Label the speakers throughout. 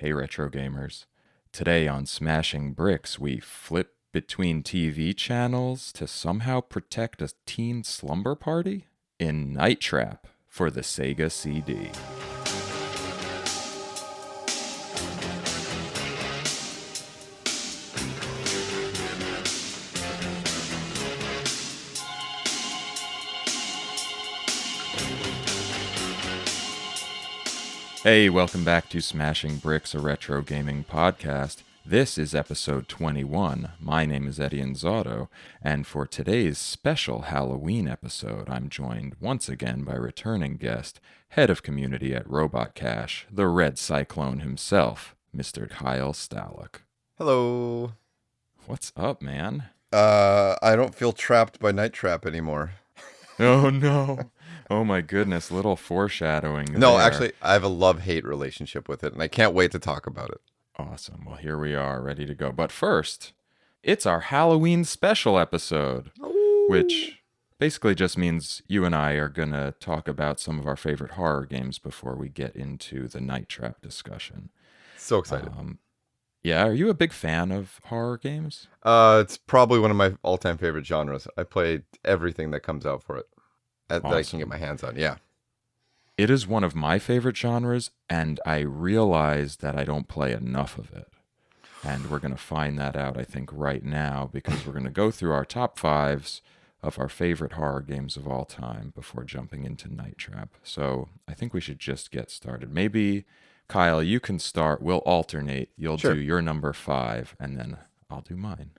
Speaker 1: Hey retro gamers. Today on Smashing Bricks, we flip between TV channels to somehow protect a teen slumber party in Night Trap for the SEGA CD. Hey, welcome back to Smashing Bricks, a retro gaming podcast. This is episode 21. My name is Eddie Inzauto, and for today's special Halloween episode, I'm joined once again by returning guest, head of community at Robot Cache, the Red Cyclone himself, Mr. Kyle Stallock.
Speaker 2: Hello.
Speaker 1: What's up, man?
Speaker 2: I don't feel trapped by Night Trap anymore.
Speaker 1: Oh no. Oh my goodness, little foreshadowing
Speaker 2: No,
Speaker 1: there.
Speaker 2: actually, I have a love-hate relationship with it, and I can't wait to talk about it.
Speaker 1: Awesome. Well, here we are, ready to go. But first, it's our Halloween special episode, which basically just means you and I are going to talk about some of our favorite horror games before we get into the Night Trap discussion.
Speaker 2: So excited.
Speaker 1: Yeah, are you a big fan of horror games?
Speaker 2: It's probably one of my all-time favorite genres. I play everything that comes out for it that I can get my hands on. Yeah.
Speaker 1: It is one of my favorite genres, and I realize that I don't play enough of it. And we're going to find that out, I think, right now, because we're going to go through our top fives of our favorite horror games of all time before jumping into Night Trap. So I think we should just get started. Maybe, Kyle, you can start. We'll alternate. You'll do your number 5, and then I'll do mine.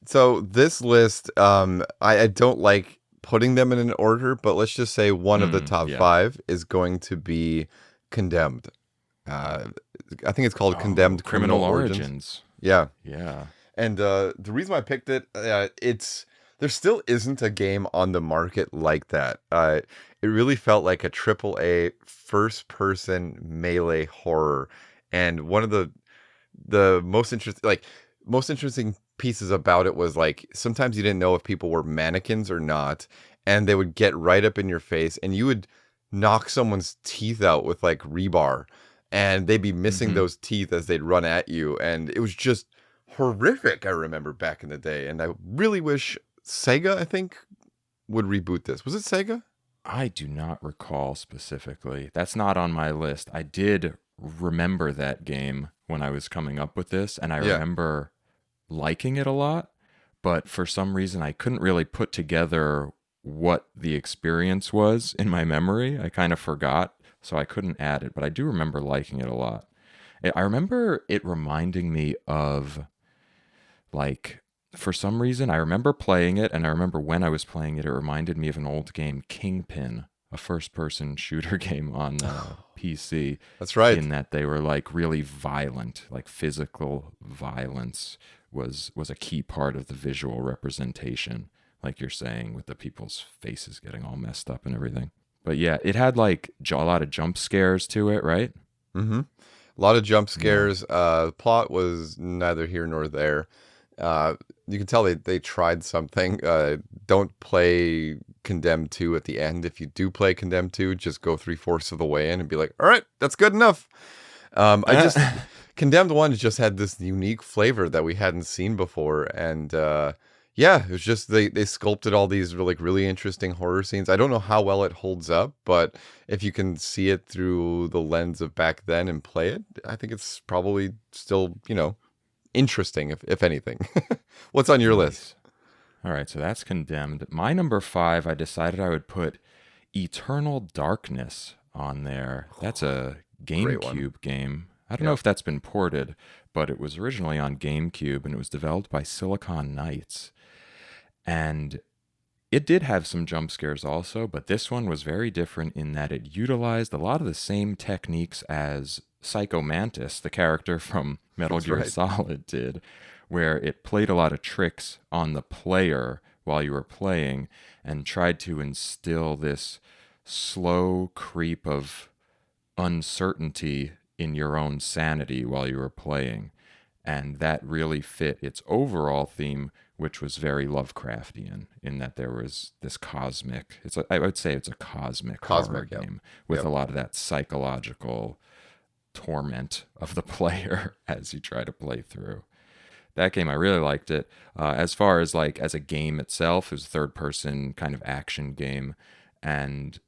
Speaker 2: So this list, I don't like putting them in an order, but let's just say one of the top 5 is going to be Condemned. I think it's called Condemned Criminal Origins. Yeah. And the reason why I picked it, there still isn't a game on the market like that. It really felt like a AAA first-person melee horror, and one of the most interesting pieces about it was like sometimes you didn't know if people were mannequins or not, and they would get right up in your face, and you would knock someone's teeth out with like rebar, and they'd be missing those teeth as they'd run at you, and it was just horrific. I remember back in the day, and I really wish SEGA, I think, would reboot this. Was it SEGA?
Speaker 1: I do not recall specifically. That's not on my list. I did remember that game when I was coming up with this, and I remember liking it a lot, but for some reason I couldn't really put together what the experience was in my memory. I kind of forgot, so I couldn't add it, but I do remember liking it a lot. I remember it reminding me of, like, for some reason, I remember playing it, and I remember when I was playing it, it reminded me of an old game, Kingpin, a first-person shooter game on PC.
Speaker 2: That's right.
Speaker 1: In that they were, like, really violent, like physical violence was a key part of the visual representation, like you're saying, with the people's faces getting all messed up and everything. But yeah, it had like a lot of jump scares to it, right?
Speaker 2: Mm-hmm. A lot of jump scares. The plot was neither here nor there. You can tell they tried something. Don't play Condemned 2 at the end. If you do play Condemned 2, just go 3/4 of the way in and be like, all right, that's good enough. Condemned 1 just had this unique flavor that we hadn't seen before, and it was just they sculpted all these really interesting horror scenes. I don't know how well it holds up, but if you can see it through the lens of back then and play it, I think it's probably still, interesting, if anything. What's on your list?
Speaker 1: All right, so that's Condemned. My number 5, I decided I would put Eternal Darkness on there. That's a GameCube game. I don't know if that's been ported, but it was originally on GameCube, and it was developed by Silicon Knights. And it did have some jump scares also, but this one was very different in that it utilized a lot of the same techniques as Psycho Mantis, the character from Metal Gear Solid, did, where it played a lot of tricks on the player while you were playing and tried to instill this slow creep of uncertainty in your own sanity while you were playing. And that really fit its overall theme, which was very Lovecraftian, in that there was this cosmic, I would say it's a cosmic horror game with a lot of that psychological torment of the player as you try to play through. That game, I really liked it. As far as like as a game itself, it was a third-person kind of action game, and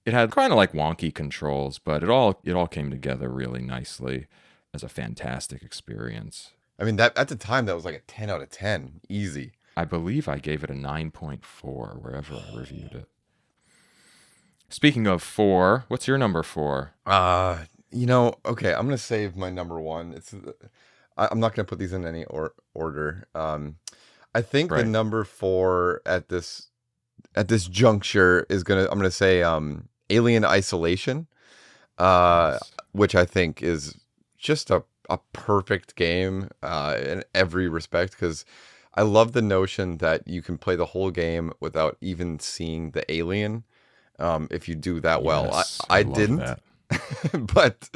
Speaker 1: it had kind of like wonky controls, but it all came together really nicely as a fantastic experience.
Speaker 2: I mean, that at the time that was like a 10 out of 10, easy.
Speaker 1: I believe I gave it a 9.4 wherever I reviewed it. Speaking of 4, what's your number 4?
Speaker 2: Okay, I'm gonna save my number 1. I'm not gonna put these in any order. I think the number 4 at this juncture is I'm gonna say Alien Isolation,
Speaker 1: Nice.
Speaker 2: which I think is just a perfect game in every respect, because I love the notion that you can play the whole game without even seeing the alien. If you do that well.
Speaker 1: Yes,
Speaker 2: I
Speaker 1: love
Speaker 2: didn't,
Speaker 1: that.
Speaker 2: but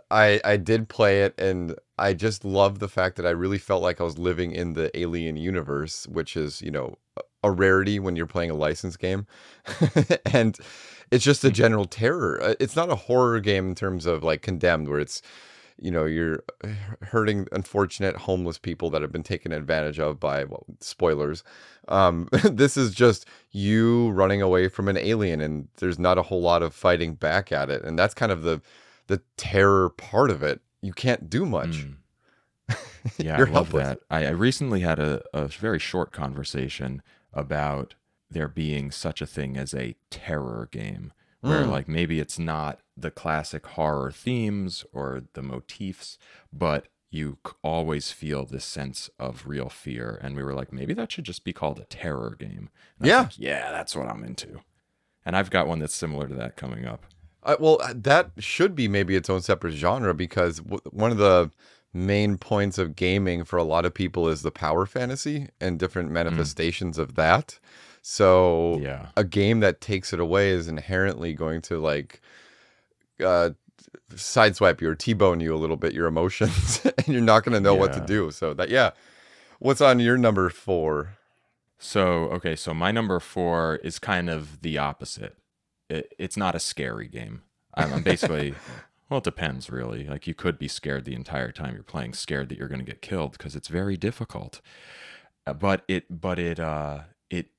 Speaker 2: I did play it, and I just love the fact that I really felt like I was living in the Alien universe, which is, a rarity when you're playing a licensed game. And it's just a general terror. It's not a horror game in terms of like Condemned, where it's, you're hurting unfortunate homeless people that have been taken advantage of by, well, spoilers. This is just you running away from an alien, and there's not a whole lot of fighting back at it. And that's kind of the terror part of it. You can't do much.
Speaker 1: Yeah,
Speaker 2: You're
Speaker 1: I love
Speaker 2: helpless.
Speaker 1: that. I recently had a very short conversation about there being such a thing as a terror game, where like maybe it's not the classic horror themes or the motifs, but you always feel this sense of real fear. And we were like, maybe that should just be called a terror game. And I was like, yeah, that's what I'm into. And I've got one that's similar to that coming up.
Speaker 2: Well, that should be maybe its own separate genre, because one of the main points of gaming for a lot of people is the power fantasy and different manifestations of that. So
Speaker 1: Yeah.
Speaker 2: a game that takes it away is inherently going to like sideswipe you or T-bone you a little bit, your emotions, and you're not going to know what to do. So what's on your number 4?
Speaker 1: So my number 4 is kind of the opposite. It's not a scary game. I'm basically, well, it depends really. Like you could be scared the entire time you're playing, scared that you're going to get killed because it's very difficult. But it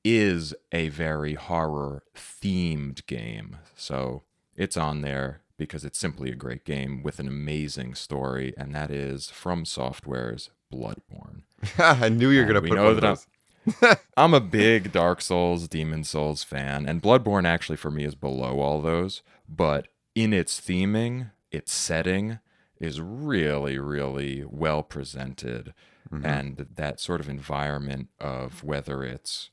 Speaker 1: is a very horror themed game. So it's on there because it's simply a great game with an amazing story, and that is From Software's Bloodborne.
Speaker 2: I knew you were going to put one of those.
Speaker 1: I'm a big Dark Souls, Demon Souls fan, and Bloodborne actually for me is below all those, but in its theming, its setting is really, really well presented. And that sort of environment of whether it's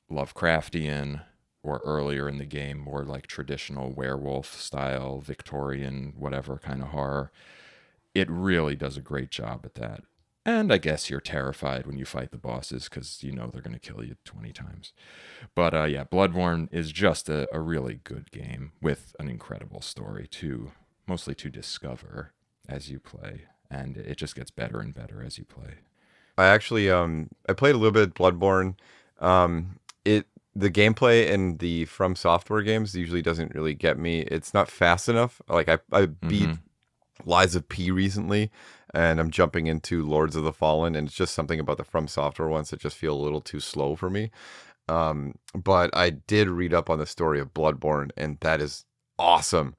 Speaker 1: Lovecraftian or earlier in the game, more like traditional werewolf style, Victorian, whatever kind of horror, it really does a great job at that. And I guess you're terrified when you fight the bosses because you know they're going to kill you 20 times. But yeah, Bloodborne is just a really good game with an incredible story mostly to discover as you play. And it just gets better and better as you play.
Speaker 2: I actually I played a little bit of Bloodborne. The gameplay in the From Software games usually doesn't really get me. It's not fast enough. Like I beat Lies of P recently, and I'm jumping into Lords of the Fallen, and it's just something about the From Software ones that just feel a little too slow for me. But I did read up on the story of Bloodborne, and that is awesome.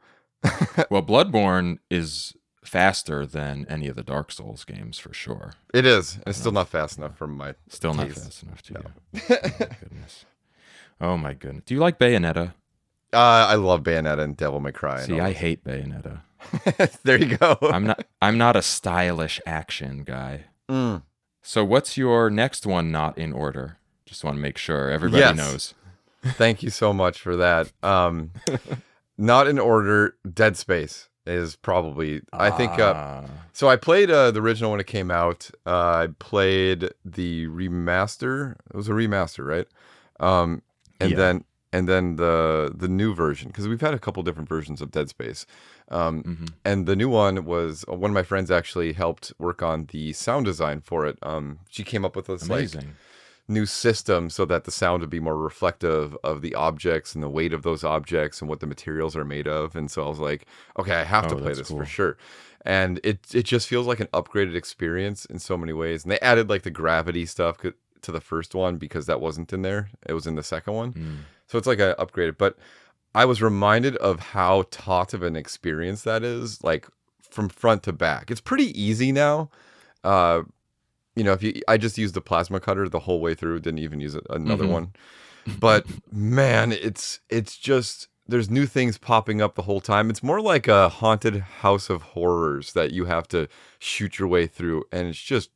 Speaker 1: Well, Bloodborne is faster than any of the Dark Souls games for sure.
Speaker 2: It is. It's still not fast enough for my
Speaker 1: Still not
Speaker 2: taste.
Speaker 1: fast enough to you. Oh my goodness. Oh my goodness. Do you like Bayonetta?
Speaker 2: I love Bayonetta and Devil May Cry.
Speaker 1: See, I hate Bayonetta.
Speaker 2: There you go.
Speaker 1: I'm not a stylish action guy. So what's your next one not in order? Just want to make sure everybody knows.
Speaker 2: Thank you so much for that. Not in order, Dead Space is probably, I think, so I played the original when it came out. I played the remaster. It was a remaster, right? And then the new version, because we've had a couple different versions of Dead Space. And the new one was, one of my friends actually helped work on the sound design for it. She came up with this
Speaker 1: amazing.
Speaker 2: new system so that the sound would be more reflective of the objects and the weight of those objects and what the materials are made of. And so I was like, okay, I have to play this for sure. And it just feels like an upgraded experience in so many ways. And they added like the gravity stuff to the first one because that wasn't in there. It was in the second one. So it's like a upgraded. But I was reminded of how taut of an experience that is, like from front to back. It's pretty easy now. I just used the plasma cutter the whole way through, didn't even use another one. But man, it's just, there's new things popping up the whole time. It's more like a haunted house of horrors that you have to shoot your way through. And it's just,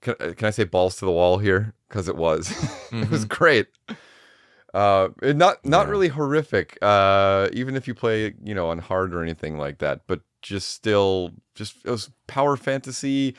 Speaker 2: can I say balls to the wall here? Because it was. It was great. Not really horrific, even if you play, on hard or anything like that, but just it was power fantasy,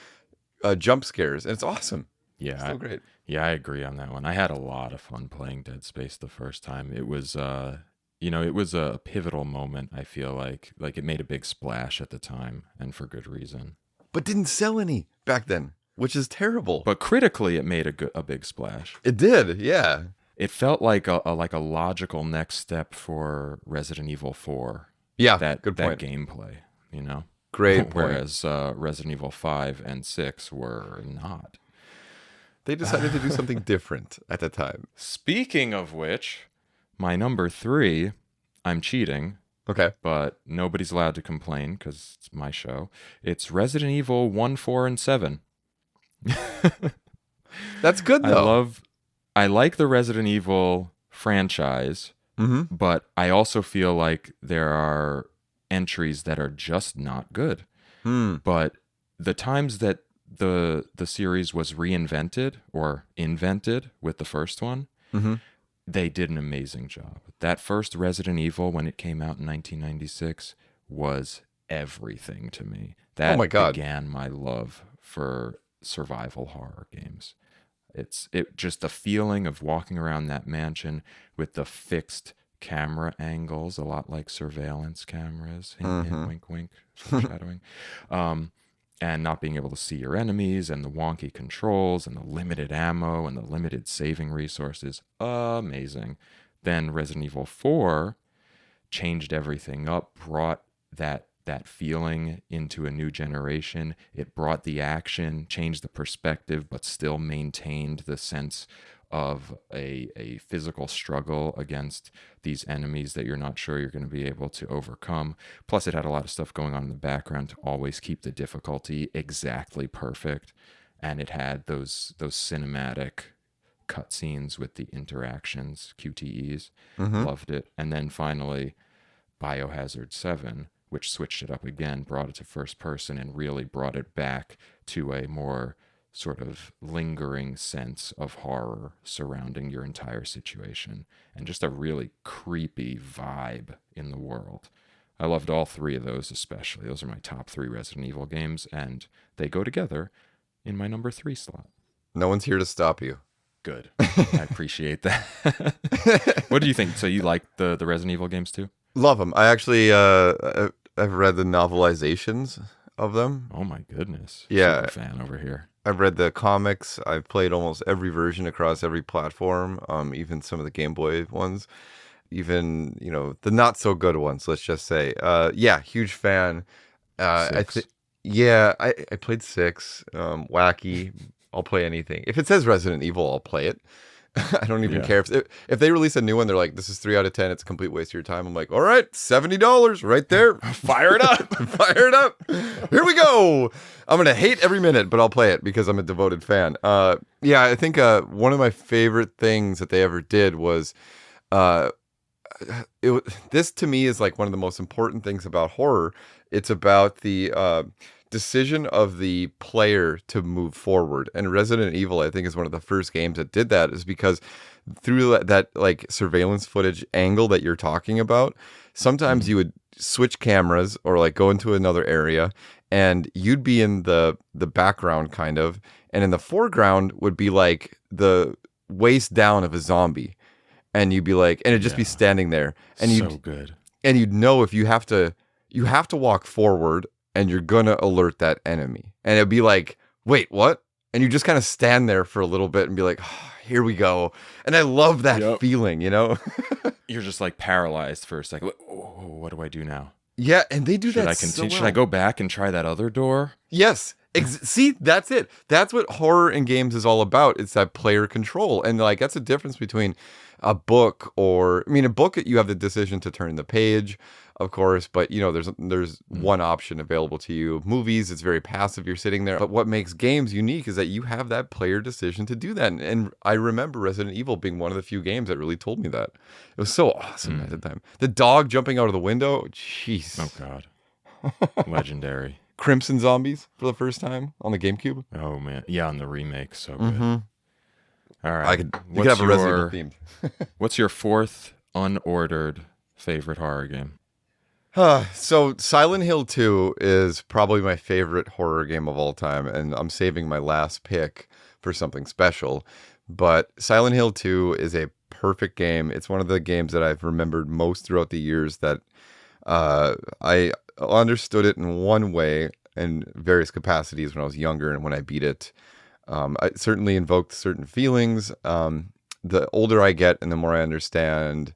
Speaker 2: jump scares, and it's awesome.
Speaker 1: Yeah,
Speaker 2: still great.
Speaker 1: Yeah, I agree on that one. I had a lot of fun playing Dead Space the first time. It was, it was a pivotal moment. I feel like it made a big splash at the time, and for good reason.
Speaker 2: But didn't sell any back then, which is terrible.
Speaker 1: But critically, it made a big splash.
Speaker 2: It did, yeah.
Speaker 1: It felt like a logical next step for Resident Evil 4.
Speaker 2: Yeah,
Speaker 1: good point. That gameplay,
Speaker 2: Great point.
Speaker 1: Whereas Resident Evil 5 and 6 were not.
Speaker 2: They decided to do something different at the time.
Speaker 1: Speaking of which, my number 3, I'm cheating.
Speaker 2: Okay.
Speaker 1: But nobody's allowed to complain because it's my show. It's Resident Evil 1, 4, and 7.
Speaker 2: That's good, though.
Speaker 1: I like the Resident Evil franchise, but I also feel like there are entries that are just not good. But the times that the series was reinvented or invented with the first one, they did an amazing job. That first Resident Evil, when it came out in 1996, was everything to me. That began my love for survival horror games. It just the feeling of walking around that mansion with the fixed camera angles, a lot like surveillance cameras, hint, hint, wink, wink, foreshadowing, and not being able to see your enemies, and the wonky controls, and the limited ammo, and the limited saving resources. Amazing. Then Resident Evil 4 changed everything up, brought that feeling into a new generation. It brought the action, changed the perspective, but still maintained the sense of a physical struggle against these enemies that you're not sure you're going to be able to overcome. Plus, it had a lot of stuff going on in the background to always keep the difficulty exactly perfect. And it had those cinematic cutscenes with the interactions, QTEs. Loved it. And then finally, Biohazard 7, which switched it up again, brought it to first person, and really brought it back to a more sort of lingering sense of horror surrounding your entire situation, and just a really creepy vibe in the world. I loved all three of those especially. Those are my top 3 Resident Evil games, and they go together in my number 3 slot.
Speaker 2: No one's here to stop you.
Speaker 1: Good. I appreciate that. What do you think? So you like the Resident Evil games too?
Speaker 2: Love them. I actually, I've read the novelizations of them.
Speaker 1: Oh my goodness.
Speaker 2: Yeah.
Speaker 1: Super fan over here.
Speaker 2: I've read the comics. I've played almost every version across every platform, even some of the Game Boy ones, even, the not so good ones, let's just say. Huge fan. I played 6. Wacky. I'll play anything. If it says Resident Evil, I'll play it. I don't even care if they release a new one. They're like, this is 3 out of 10. It's a complete waste of your time. I'm like, all right, $70 right there.
Speaker 1: Fire it up.
Speaker 2: Fire it up. Here we go. I'm gonna hate every minute, but I'll play it because I'm a devoted fan. I think one of my favorite things that they ever did was, this to me is like one of the most important things about horror. It's about the decision of the player to move forward, and Resident Evil, I think, is one of the first games that did that, is because through that like surveillance footage angle that you're talking about, sometimes you would switch cameras or like go into another area, and you'd be in the background kind of, and in the foreground would be like the waist down of a zombie, and you'd be like, and it'd just be standing there, and you'd know if you have to walk forward, and you're gonna alert that enemy, and it'd be like, wait, what? and you just kind of stand there for a little bit and be like, oh, here we go. And I love that feeling, you know?
Speaker 1: You're just like paralyzed for a second. Oh, what do I do now?
Speaker 2: Yeah, and they do
Speaker 1: Should
Speaker 2: that
Speaker 1: I continue?
Speaker 2: so well.
Speaker 1: Should I go back and try that other door?
Speaker 2: Yes. See, that's it. That's what horror in games is all about. It's that player control. And like that's the difference between a book or I mean a book you have the decision to turn the page, of course, but you know there's one option available to you. Movies, it's very passive, you're sitting there. But what makes games unique is that you have that player decision to do that. And I remember Resident Evil being one of the few games that really told me that. It was so awesome at the time. The dog jumping out of the window, jeez.
Speaker 1: Oh god. Legendary.
Speaker 2: Crimson Zombies for the first time on the GameCube.
Speaker 1: Oh man, yeah, on the remake, so good. All right,
Speaker 2: you could have a Resident Evil themed.
Speaker 1: What's your fourth unordered favorite horror game?
Speaker 2: So Silent Hill 2 is probably my favorite horror game of all time, and I'm saving my last pick for something special. But Silent Hill 2 is a perfect game. It's one of the games that I've remembered most throughout the years that I understood it in one way in various capacities when I was younger, and when I beat it, it certainly invoked certain feelings. The older I get and the more I understand,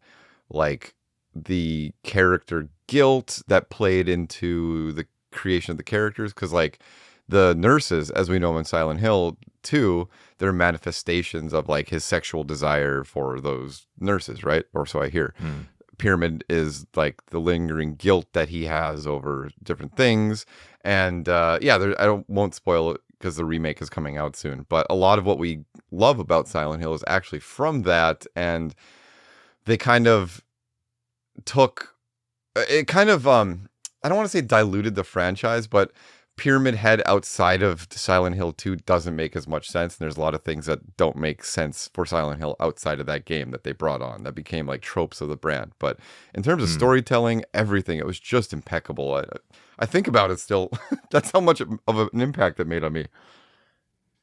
Speaker 2: like, the character guilt that played into the creation of the characters, because, like, the nurses, as we know in Silent Hill 2, they're manifestations of, like, his sexual desire for those nurses, right? Or so I hear. Pyramid is like the lingering guilt that he has over different things, and won't spoil it because the remake is coming out soon. But a lot of what we love about Silent Hill is actually from that, and they kind of took it. Kind of I don't want to say diluted the franchise, but Pyramid Head outside of Silent Hill 2 doesn't make as much sense, and there's a lot of things that don't make sense for Silent Hill outside of that game that they brought on that became like tropes of the brand. But in terms of storytelling, everything, it was just impeccable. I think about it still. That's how much of an impact it made on me.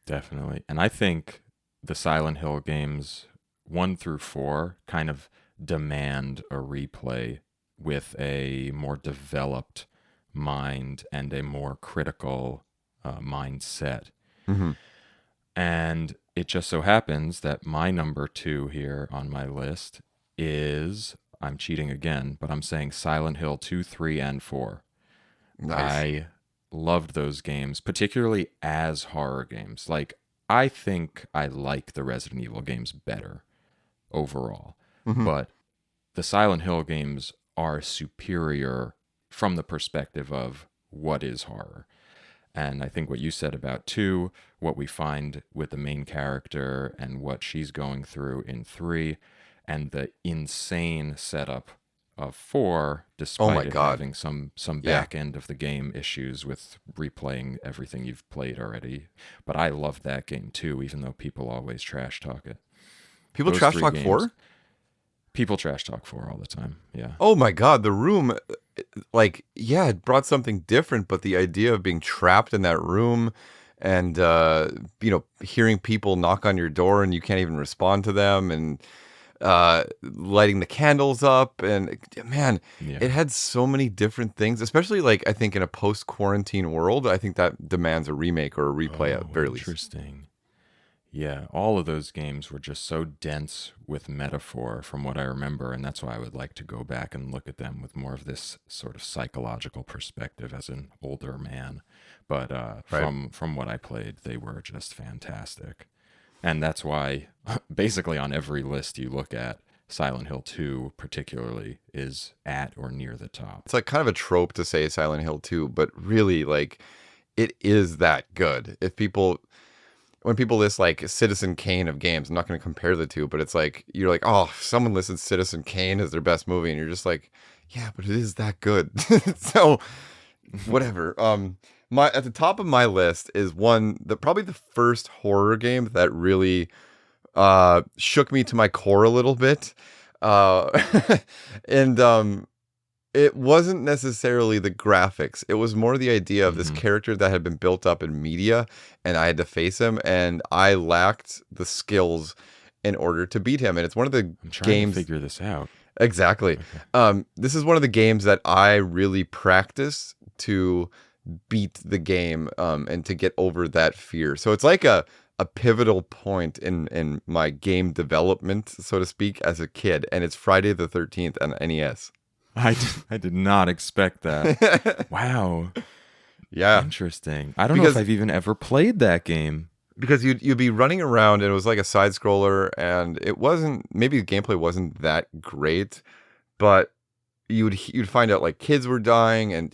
Speaker 1: Definitely. And I think the Silent Hill games 1 through 4 kind of demand a replay with a more developed mind and a more critical mindset. And it just so happens that my number 2 here on my list is, I'm cheating again, but I'm saying Silent Hill 2, 3, and 4. Nice. I loved those games, particularly as horror games. Like, I think I like the Resident Evil games better overall, but the Silent Hill games are superior from the perspective of what is horror. And I think what you said about 2, what we find with the main character and what she's going through in 3, and the insane setup of 4, despite having some back end of the game issues with replaying everything you've played already. But I love that game too, even though people always trash talk it.
Speaker 2: People trash talk 4?
Speaker 1: People trash talk 4 all the time. Yeah.
Speaker 2: Oh my God, the room, like, yeah, it brought something different, but the idea of being trapped in that room and, hearing people knock on your door and you can't even respond to them, and lighting the candles up, and man, it had so many different things, especially like, I think in a post-quarantine world, I think that demands a remake or a replay at very least.
Speaker 1: Interesting. Yeah, all of those games were just so dense with metaphor from what I remember, and that's why I would like to go back and look at them with more of this sort of psychological perspective as an older man. But from what I played, they were just fantastic. And that's why basically on every list you look at, Silent Hill 2 particularly is at or near the top.
Speaker 2: It's like kind of a trope to say Silent Hill 2, but really, like, it is that good. When people list like Citizen Kane of games, I'm not going to compare the two, but it's like, you're like, oh, if someone lists Citizen Kane as their best movie, and you're just like, yeah, but it is that good. So whatever. At the top of my list is probably the first horror game that really shook me to my core a little bit. And it wasn't necessarily the graphics. It was more the idea of this character that had been built up in media, and I had to face him, and I lacked the skills in order to beat him. And it's one of the games
Speaker 1: to figure this out.
Speaker 2: Exactly. Okay. This is one of the games that I really practice to beat the game and to get over that fear. So it's like a pivotal point in my game development, so to speak, as a kid. And it's Friday the 13th on NES.
Speaker 1: I did not expect that. Wow.
Speaker 2: Yeah.
Speaker 1: Interesting. I don't know if I've even ever played that game.
Speaker 2: Because you'd be running around and it was like a side scroller, and it wasn't, maybe the gameplay wasn't that great, but you'd find out like kids were dying, and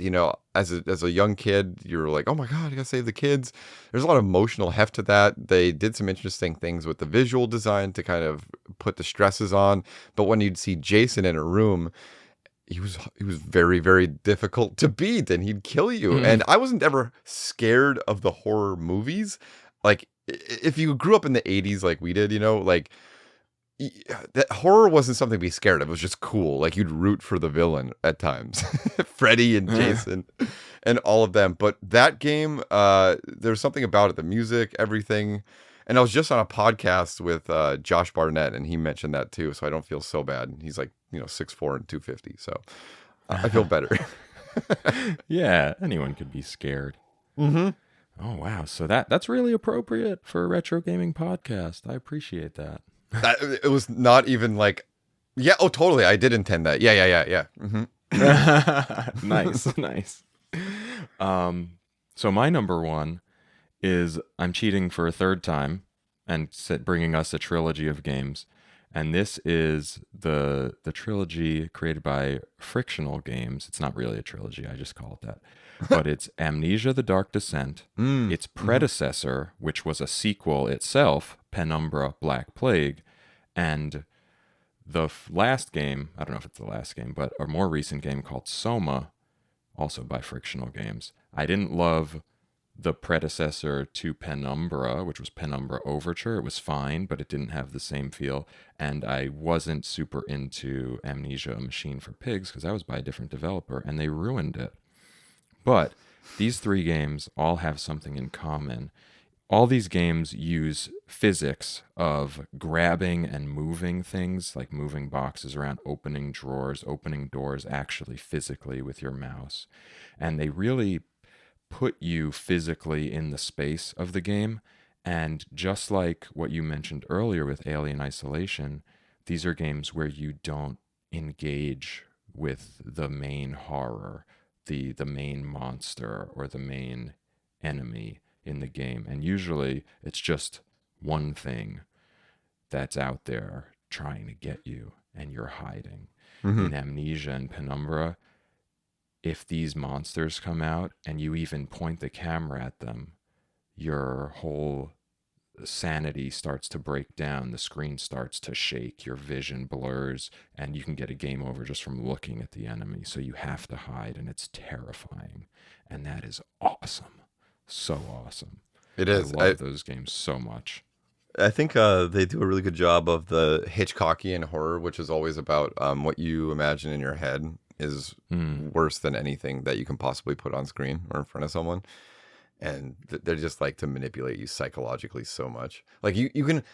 Speaker 2: as a young kid you're like, oh my god, I gotta save the kids. There's a lot of emotional heft to that. They did some interesting things with the visual design to kind of put the stresses on, but when you'd see Jason in a room, he was very, very difficult to beat, and he'd kill you. And I wasn't ever scared of the horror movies. Like, if you grew up in the 80s like we did, like, that horror wasn't something to be scared of. It was just cool. Like, you'd root for the villain at times. Freddy and Jason and all of them. But that game, there was something about it, the music, everything. And I was just on a podcast with Josh Barnett, and he mentioned that too, so I don't feel so bad. He's like, 6'4" and 250, so I feel better.
Speaker 1: Yeah, anyone could be scared.
Speaker 2: Mm-hmm.
Speaker 1: Oh, wow. So that's really appropriate for a retro gaming podcast. I appreciate that.
Speaker 2: It was not even like, yeah, oh, totally. I did intend that. Yeah. Mm-hmm.
Speaker 1: Nice. So my number one is, I'm cheating for a third time and bringing us a trilogy of games. And this is the trilogy created by Frictional Games. It's not really a trilogy. I just call it that. But it's Amnesia: The Dark Descent, its predecessor, which was a sequel itself, Penumbra: Black Plague, and the last game, I don't know if it's the last game, but a more recent game called Soma, also by Frictional Games. I didn't love the predecessor to Penumbra, which was Penumbra Overture. It was fine, but it didn't have the same feel. And I wasn't super into Amnesia: A Machine for Pigs because that was by a different developer, and they ruined it. But these three games all have something in common. All these games use physics of grabbing and moving things, like moving boxes around, opening drawers, opening doors, actually physically with your mouse. And they really put you physically in the space of the game. And just like what you mentioned earlier with Alien Isolation, these are games where you don't engage with the main horror, the main monster or the main enemy in the game. And usually it's just one thing that's out there trying to get you and you're hiding. In Amnesia and Penumbra, if these monsters come out and you even point the camera at them, your whole sanity starts to break down, the screen starts to shake, your vision blurs, and you can get a game over just from looking at the enemy. So you have to hide, and it's terrifying. And that is awesome. So awesome.
Speaker 2: It is.
Speaker 1: I love those games so much.
Speaker 2: I think they do a really good job of the Hitchcockian horror, which is always about what you imagine in your head is worse than anything that you can possibly put on screen or in front of someone. And they just like to manipulate you psychologically so much. Like you can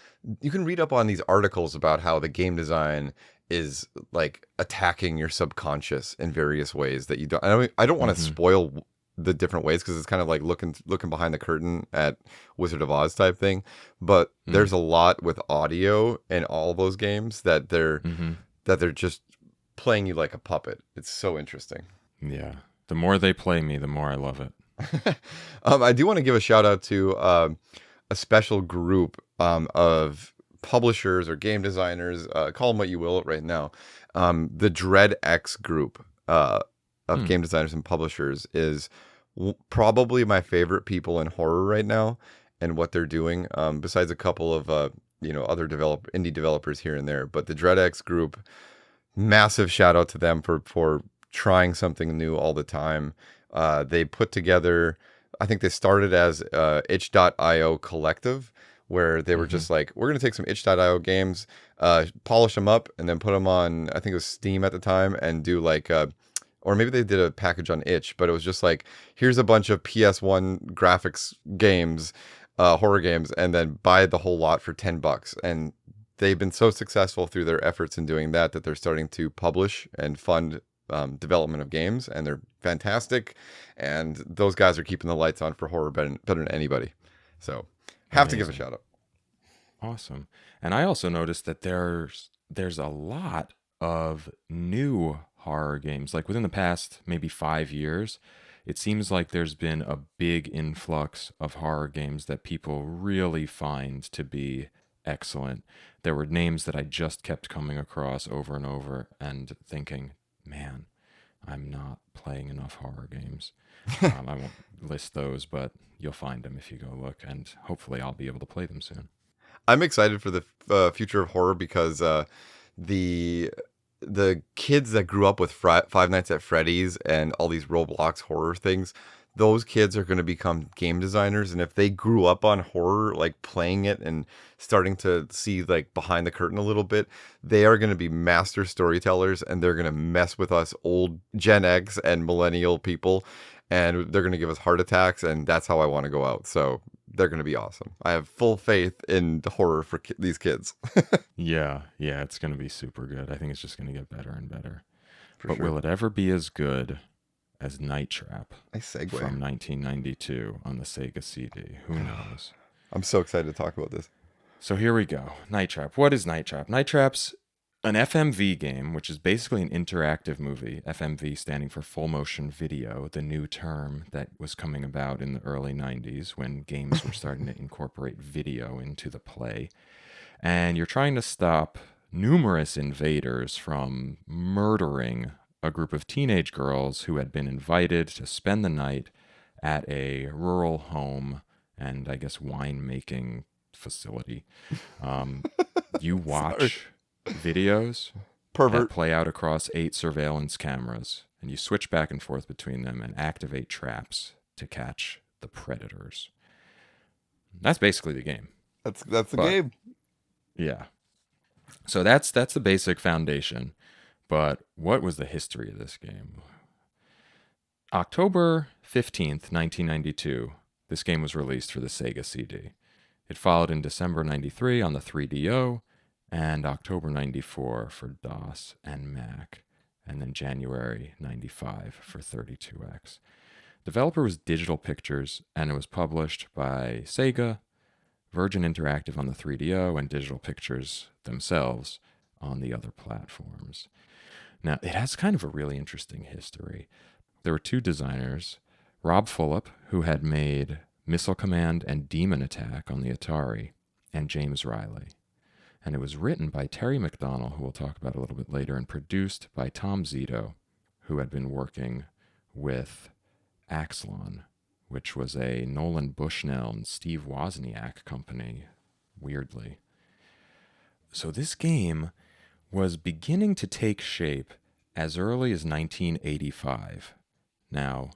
Speaker 2: read up on these articles about how the game design is like attacking your subconscious in various ways that you don't. I don't want to spoil the different ways because it's kind of like looking behind the curtain at Wizard of Oz type thing. But there's a lot with audio in all those games that they're just playing you like a puppet. It's so interesting.
Speaker 1: Yeah, the more they play me, the more I love it.
Speaker 2: I do want to give a shout out to a special group of publishers or game designers, call them what you will right now. The Dread X group of game designers and publishers is probably my favorite people in horror right now and what they're doing, besides a couple of other indie developers here and there. But the Dread X group, massive shout out to them for trying something new all the time. They put together, I think they started as itch.io collective, where they were just like, we're going to take some itch.io games, polish them up, and then put them on, I think it was Steam at the time, and do like, or maybe they did a package on itch, but it was just like, here's a bunch of PS1 graphics games, horror games, and then buy the whole lot for $10. And they've been so successful through their efforts in doing that they're starting to publish and fund development of games, and they're fantastic, and those guys are keeping the lights on for horror better than anybody. So have to give a
Speaker 1: Amazing.
Speaker 2: shout out.
Speaker 1: Awesome. And I also noticed that there's a lot of new horror games. Like within the past maybe 5 years, it seems like there's been a big influx of horror games that people really find to be excellent. There were names that I just kept coming across over and over and thinking, man, I'm not playing enough horror games. I won't list those, but you'll find them if you go look, and hopefully I'll be able to play them soon.
Speaker 2: I'm excited for the future of horror because the the kids that grew up with Five Nights at Freddy's and all these Roblox horror things, those kids are going to become game designers. And if they grew up on horror, like playing it and starting to see like behind the curtain a little bit, they are going to be master storytellers, and they're going to mess with us old Gen X and millennial people, and they're going to give us heart attacks. And that's how I want to go out. So they're going to be awesome. I have full faith in the horror for these kids.
Speaker 1: Yeah, yeah, it's going to be super good. I think it's just going to get better and better.
Speaker 2: For
Speaker 1: But
Speaker 2: sure.
Speaker 1: will it ever be as good as Night Trap
Speaker 2: Nice segue.
Speaker 1: from 1992 on the SEGA CD? Who knows?
Speaker 2: I'm so excited to talk about this.
Speaker 1: So here we go. Night Trap. What is Night Trap? Night Trap's an FMV game, which is basically an interactive movie. FMV standing for full motion video, the new term that was coming about in the early 90s when games were starting to incorporate video into the play. And you're trying to stop numerous invaders from murdering a group of teenage girls who had been invited to spend the night at a rural home and I guess winemaking facility. You watch videos that play out across 8 surveillance cameras, and you switch back and forth between them and activate traps to catch the predators. That's basically the game.
Speaker 2: That's the game.
Speaker 1: Yeah. So that's the basic foundation. But what was the history of this game? October 15th, 1992, this game was released for the SEGA CD. It followed in December 93 on the 3DO and October 94 for DOS and Mac, and then January 95 for 32X. Developer was Digital Pictures, and it was published by SEGA, Virgin Interactive on the 3DO, and Digital Pictures themselves on the other platforms. Now, it has kind of a really interesting history. There were 2 designers, Rob Fulop, who had made Missile Command and Demon Attack on the Atari, and James Riley. And it was written by Terry McDonnell, who we'll talk about a little bit later, and produced by Tom Zito, who had been working with Axlon, which was a Nolan Bushnell and Steve Wozniak company, weirdly. So this game was beginning to take shape as early as 1985. Now,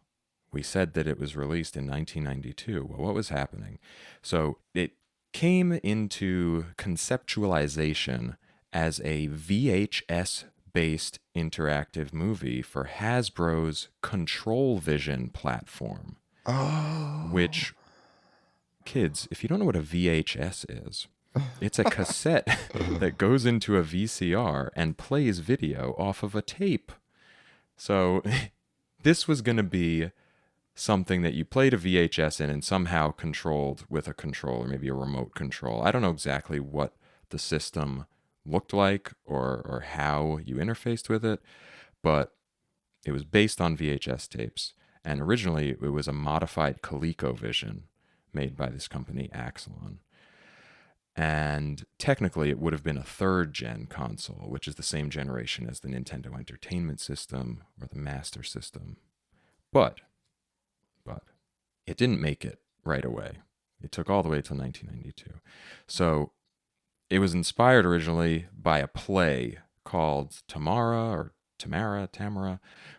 Speaker 1: we said that it was released in 1992. Well, what was happening? So it came into conceptualization as a VHS-based interactive movie for Hasbro's Control Vision platform.
Speaker 2: Oh.
Speaker 1: Which, kids, if you don't know what a VHS is, it's a cassette that goes into a VCR and plays video off of a tape. So this was going to be something that you played a VHS in and somehow controlled with a controller, maybe a remote control. I don't know exactly what the system looked like or how you interfaced with it, but it was based on VHS tapes. And originally it was a modified ColecoVision made by this company, Axlon. And technically it would have been a 3rd-gen console, which is the same generation as the Nintendo Entertainment System or the Master System. But it didn't make it right away. It took all the way till 1992. So it was inspired originally by a play called Tamara,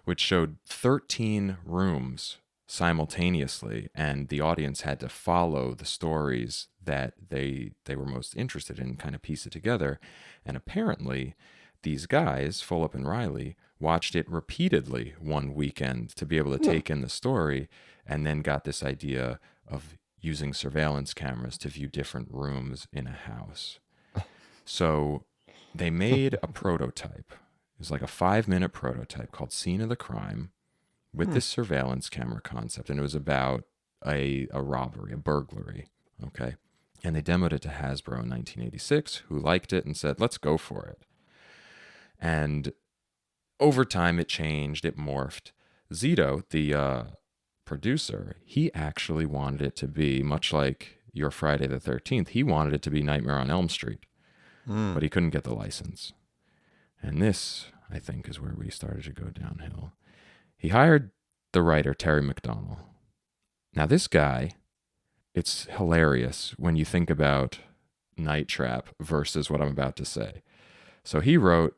Speaker 1: which showed 13 rooms simultaneously, and the audience had to follow the stories that they were most interested in, kind of piece it together. And apparently, these guys, Fulop and Riley, watched it repeatedly one weekend to be able to take in the story, and then got this idea of using surveillance cameras to view different rooms in a house. So they made a prototype. It was like a 5-minute prototype called Scene of the Crime. with this surveillance camera concept, and it was about a robbery, a burglary, okay? And they demoed it to Hasbro in 1986, who liked it and said, let's go for it. And over time, it changed, it morphed. Zito, the producer, he actually wanted it to be, much like your Friday the 13th, he wanted it to be Nightmare on Elm Street, but he couldn't get the license. And this, I think, is where we started to go downhill. He hired the writer, Terry McDonell. Now, this guy, it's hilarious when you think about Night Trap versus what I'm about to say. So he wrote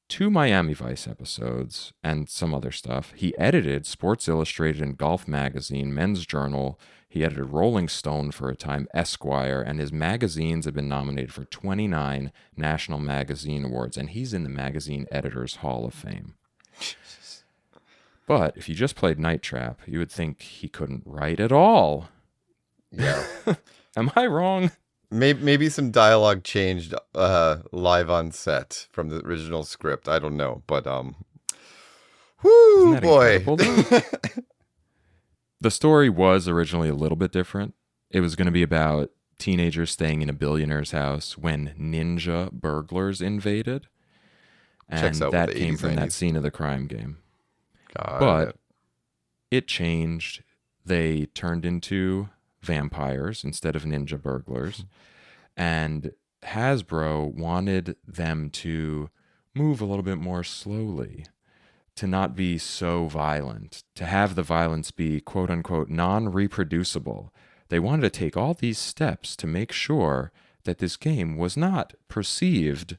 Speaker 1: 2 Miami Vice episodes and some other stuff. He edited Sports Illustrated and Golf Magazine, Men's Journal. He edited Rolling Stone for a time, Esquire, and his magazines have been nominated for 29 National Magazine Awards, and he's in the Magazine Editors Hall of Fame. But if you just played Night Trap, you would think he couldn't write at all.
Speaker 2: Yeah.
Speaker 1: Am I wrong?
Speaker 2: Maybe some dialogue changed live on set from the original script. I don't know, but whoo boy.
Speaker 1: The story was originally a little bit different. It was going to be about teenagers staying in a billionaire's house when ninja burglars invaded. And that came from that scene of the crime game. But it changed. They turned into vampires instead of ninja burglars. And Hasbro wanted them to move a little bit more slowly, to not be so violent, to have the violence be quote unquote non-reproducible. They wanted to take all these steps to make sure that this game was not perceived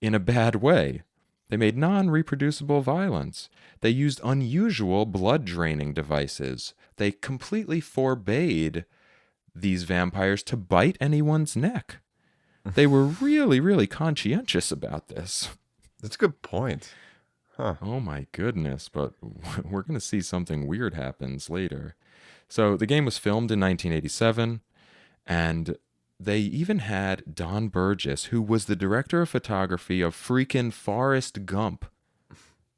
Speaker 1: in a bad way. They made non-reproducible violence. They used unusual blood-draining devices. They completely forbade these vampires to bite anyone's neck. They were really, really conscientious about this.
Speaker 2: That's a good point. Huh.
Speaker 1: Oh my goodness, but we're going to see something weird happens later. So the game was filmed in 1987, and they even had Don Burgess, who was the director of photography of freaking Forrest Gump,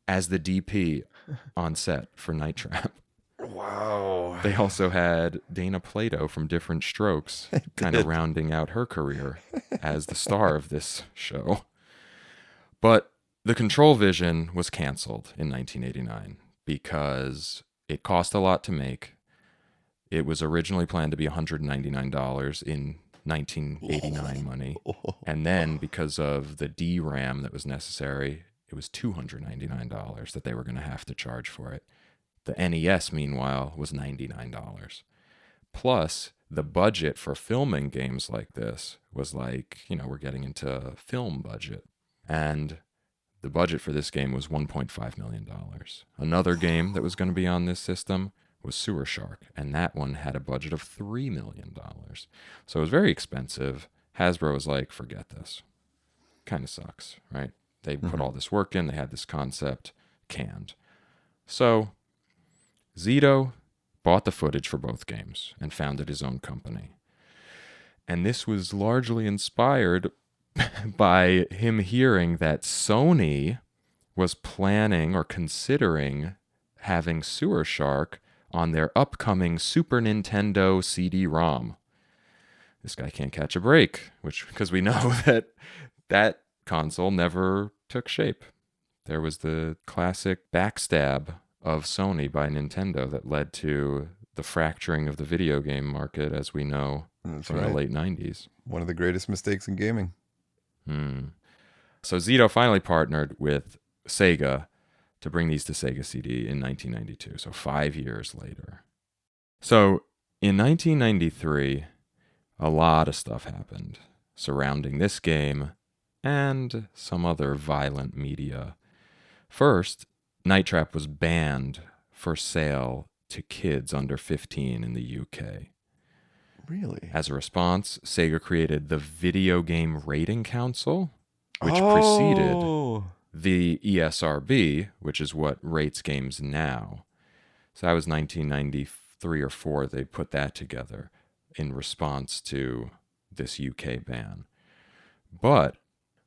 Speaker 1: as the DP on set for Night Trap.
Speaker 2: Wow.
Speaker 1: They also had Dana Plato from Different Strokes, kind of rounding out her career as the star of this show. But the Control Vision was canceled in 1989 because it cost a lot to make. It was originally planned to be $199 in 1989 money. And then because of the DRAM that was necessary, it was $299 that they were going to have to charge for it. The NES, meanwhile, was $99. Plus, the budget for filming games like this was like, we're getting into film budget. And the budget for this game was $1.5 million. Another game that was going to be on this system was Sewer Shark, and that one had a budget of $3 million. So it was very expensive. Hasbro was like, forget this. Kind of sucks, right? They put all this work in, they had this concept, canned. So Zito bought the footage for both games and founded his own company. And this was largely inspired by him hearing that Sony was planning or considering having Sewer Shark on their upcoming Super Nintendo CD-ROM. This guy can't catch a break, because we know that console never took shape. There was the classic backstab of Sony by Nintendo that led to the fracturing of the video game market as we know from the late 90s.
Speaker 2: One of the greatest mistakes in gaming.
Speaker 1: So Zito finally partnered with SEGA to bring these to SEGA CD in 1992, so 5 years later. So in 1993, a lot of stuff happened surrounding this game and some other violent media. First, Night Trap was banned for sale to kids under 15 in the UK.
Speaker 2: Really?
Speaker 1: As a response, Sega created the Video Game Rating Council, which preceded the ESRB, which is what rates games now. So that was 1993 or 4. They put that together in response to this UK ban. But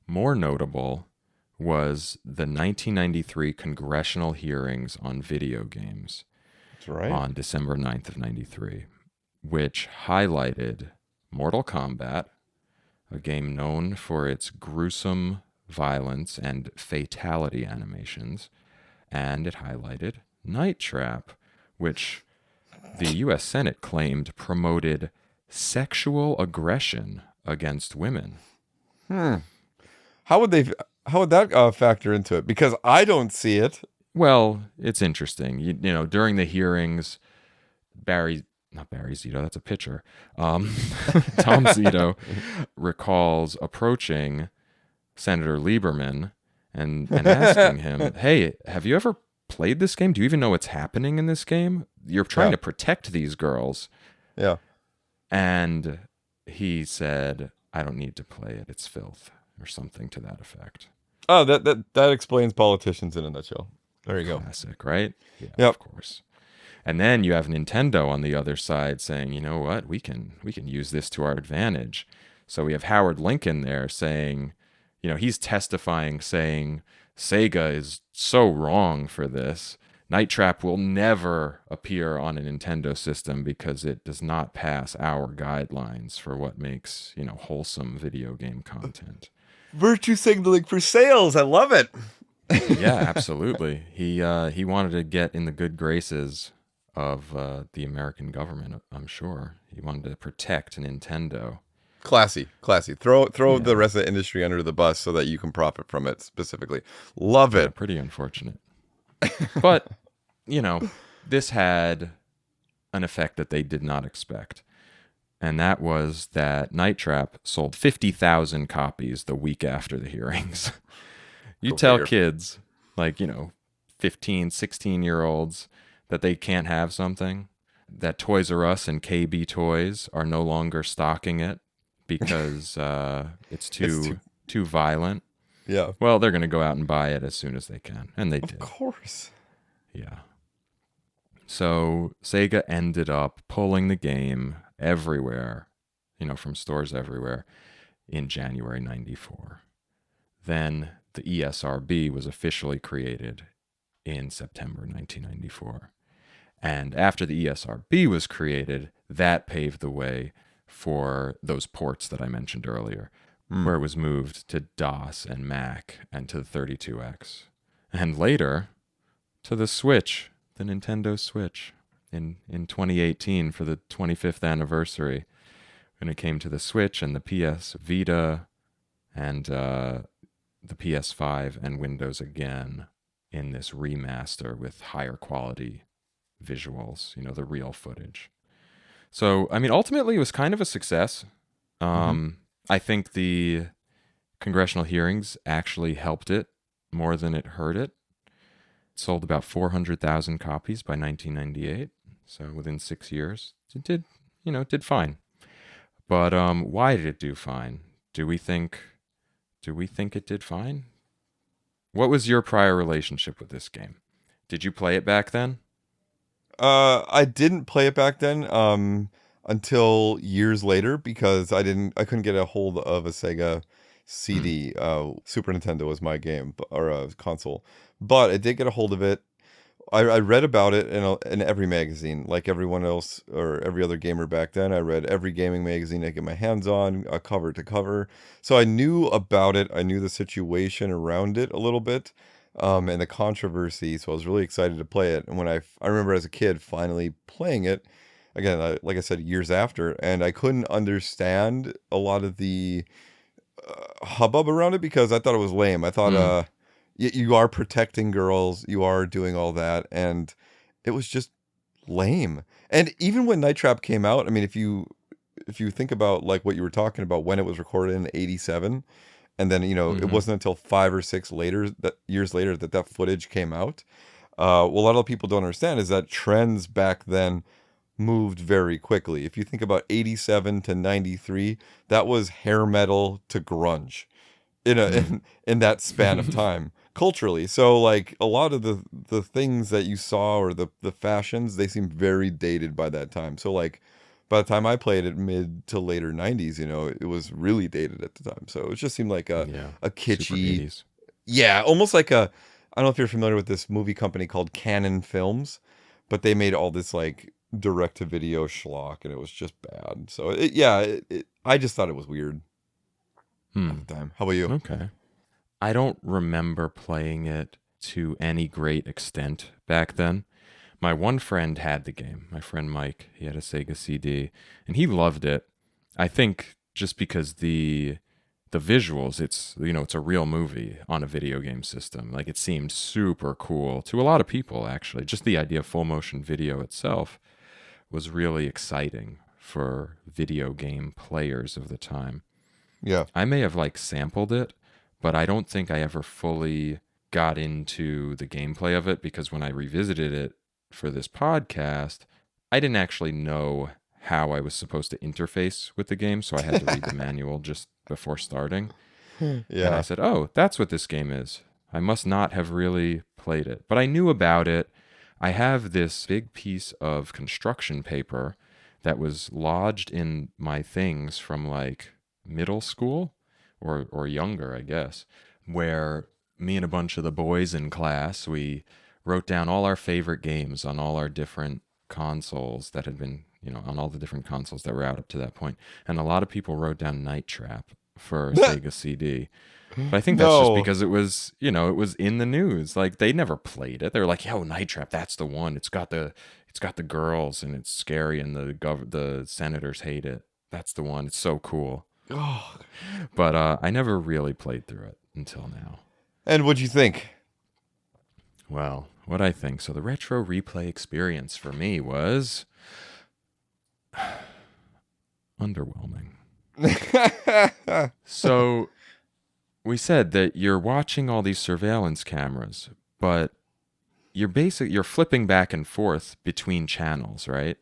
Speaker 1: more notable was the 1993 congressional hearings on video games.
Speaker 2: That's right.
Speaker 1: On December 9th of 93, which highlighted Mortal Kombat, a game known for its gruesome violence and fatality animations, and it highlighted Night Trap, which the U.S. Senate claimed promoted sexual aggression against women.
Speaker 2: How would that factor into it? Because I don't see it.
Speaker 1: Well, it's interesting. You know, during the hearings, not Barry Zito, that's a pitcher. Tom Zito recalls approaching Senator Lieberman and asking him, "Hey, have you ever played this game? Do you even know what's happening in this game? You're trying to protect these girls."
Speaker 2: Yeah.
Speaker 1: And he said, "I don't need to play it. It's filth," or something to that effect.
Speaker 2: Oh, that explains politicians in a nutshell. There you go.
Speaker 1: Classic, right? Yeah,
Speaker 2: yep.
Speaker 1: Of course. And then you have Nintendo on the other side saying, "You know what? We can use this to our advantage." So we have Howard Lincoln there saying, you know, he's testifying saying Sega is so wrong for this. Night Trap will never appear on a Nintendo system because it does not pass our guidelines for what makes, you know, wholesome video game content.
Speaker 2: Virtue signaling for sales. I love it.
Speaker 1: Yeah, absolutely. He wanted to get in the good graces of the American government, I'm sure. He wanted to protect Nintendo.
Speaker 2: Classy. Throw the rest of the industry under the bus so that you can profit from it specifically. Love it.
Speaker 1: Pretty unfortunate. But, you know, this had an effect that they did not expect. And that was that Night Trap sold 50,000 copies the week after the hearings. You tell kids, like, you know, 15, 16-year-olds that they can't have something, that Toys R Us and KB Toys are no longer stocking it because it's too violent.
Speaker 2: Yeah.
Speaker 1: Well, they're going to go out and buy it as soon as they can. And they did.
Speaker 2: Of course.
Speaker 1: Yeah. So Sega ended up pulling the game everywhere, you know, from stores everywhere in January 94. Then the ESRB was officially created in September 1994. And after the ESRB was created, that paved the way for those ports that I mentioned earlier, where it was moved to DOS and Mac and to the 32X. And later, to the Switch, the Nintendo Switch, in 2018 for the 25th anniversary, when it came to the Switch and the PS Vita and the PS5 and Windows again in this remaster with higher quality visuals, you know, the real footage. So, I mean, ultimately it was kind of a success. I think the congressional hearings actually helped it more than it hurt it. It sold about 400,000 copies by 1998. So within 6 years, it did fine. But why did it do fine? Do we think it did fine? What was your prior relationship with this game? Did you play it back then?
Speaker 2: I didn't play it back then until years later because I couldn't get a hold of a Sega CD. Super Nintendo was my game or a console, but I did get a hold of it. I read about it in every magazine, like everyone else or every other gamer back then. I read every gaming magazine I could get my hands on, cover to cover. So I knew about it. I knew the situation around it a little bit, and the controversy. So I was really excited to play it. And when I remember as a kid finally playing it, again, like I said, years after, and I couldn't understand a lot of the hubbub around it because I thought it was lame. I thought, you are protecting girls, you are doing all that, and it was just lame. And even when Night Trap came out, I mean, if you think about like what you were talking about when it was recorded in '87, and then it wasn't until 5 or 6 years later that footage came out. What a lot of people don't understand is that trends back then moved very quickly. If you think about '87 to '93, that was hair metal to grunge in that span of time. Culturally, so like a lot of the things that you saw or the fashions, they seem very dated by that time. So like by the time I played it, mid to later '90s, it was really dated at the time. So it just seemed like a kitschy, Yeah, almost like a. I don't know if you're familiar with this movie company called Canon Films, but they made all this like direct to video schlock, and it was just bad. So I just thought it was weird at
Speaker 1: Hmm.
Speaker 2: the time. How about you?
Speaker 1: Okay. I don't remember playing it to any great extent back then. My one friend had the game. My friend Mike, he had a Sega CD, and he loved it. I think just because the visuals, it's a real movie on a video game system. Like it seemed super cool to a lot of people actually. Just the idea of full motion video itself was really exciting for video game players of the time.
Speaker 2: Yeah.
Speaker 1: I may have like sampled it, but I don't think I ever fully got into the gameplay of it because when I revisited it for this podcast, I didn't actually know how I was supposed to interface with the game, so I had to read the manual just before starting. And I
Speaker 2: Yeah.
Speaker 1: said, "Oh, that's what this game is. I must not have really played it." But I knew about it. I have this big piece of construction paper that was lodged in my things from like middle school or younger, I guess, where me and a bunch of the boys in class, we wrote down all our favorite games on all our different consoles that had been, on all the different consoles that were out up to that point. And a lot of people wrote down Night Trap for Sega CD. But I think that's just
Speaker 2: No.
Speaker 1: because it was, it was in the news. Like they never played it. They were like, "Yo, Night Trap, that's the one. It's got the girls and it's scary and the senators hate it. That's the one. It's so cool."
Speaker 2: Oh.
Speaker 1: But I never really played through it until now.
Speaker 2: And what'd you think?
Speaker 1: Well, what I think. So the retro replay experience for me was underwhelming. So we said that you're watching all these surveillance cameras, but you're flipping back and forth between channels, right?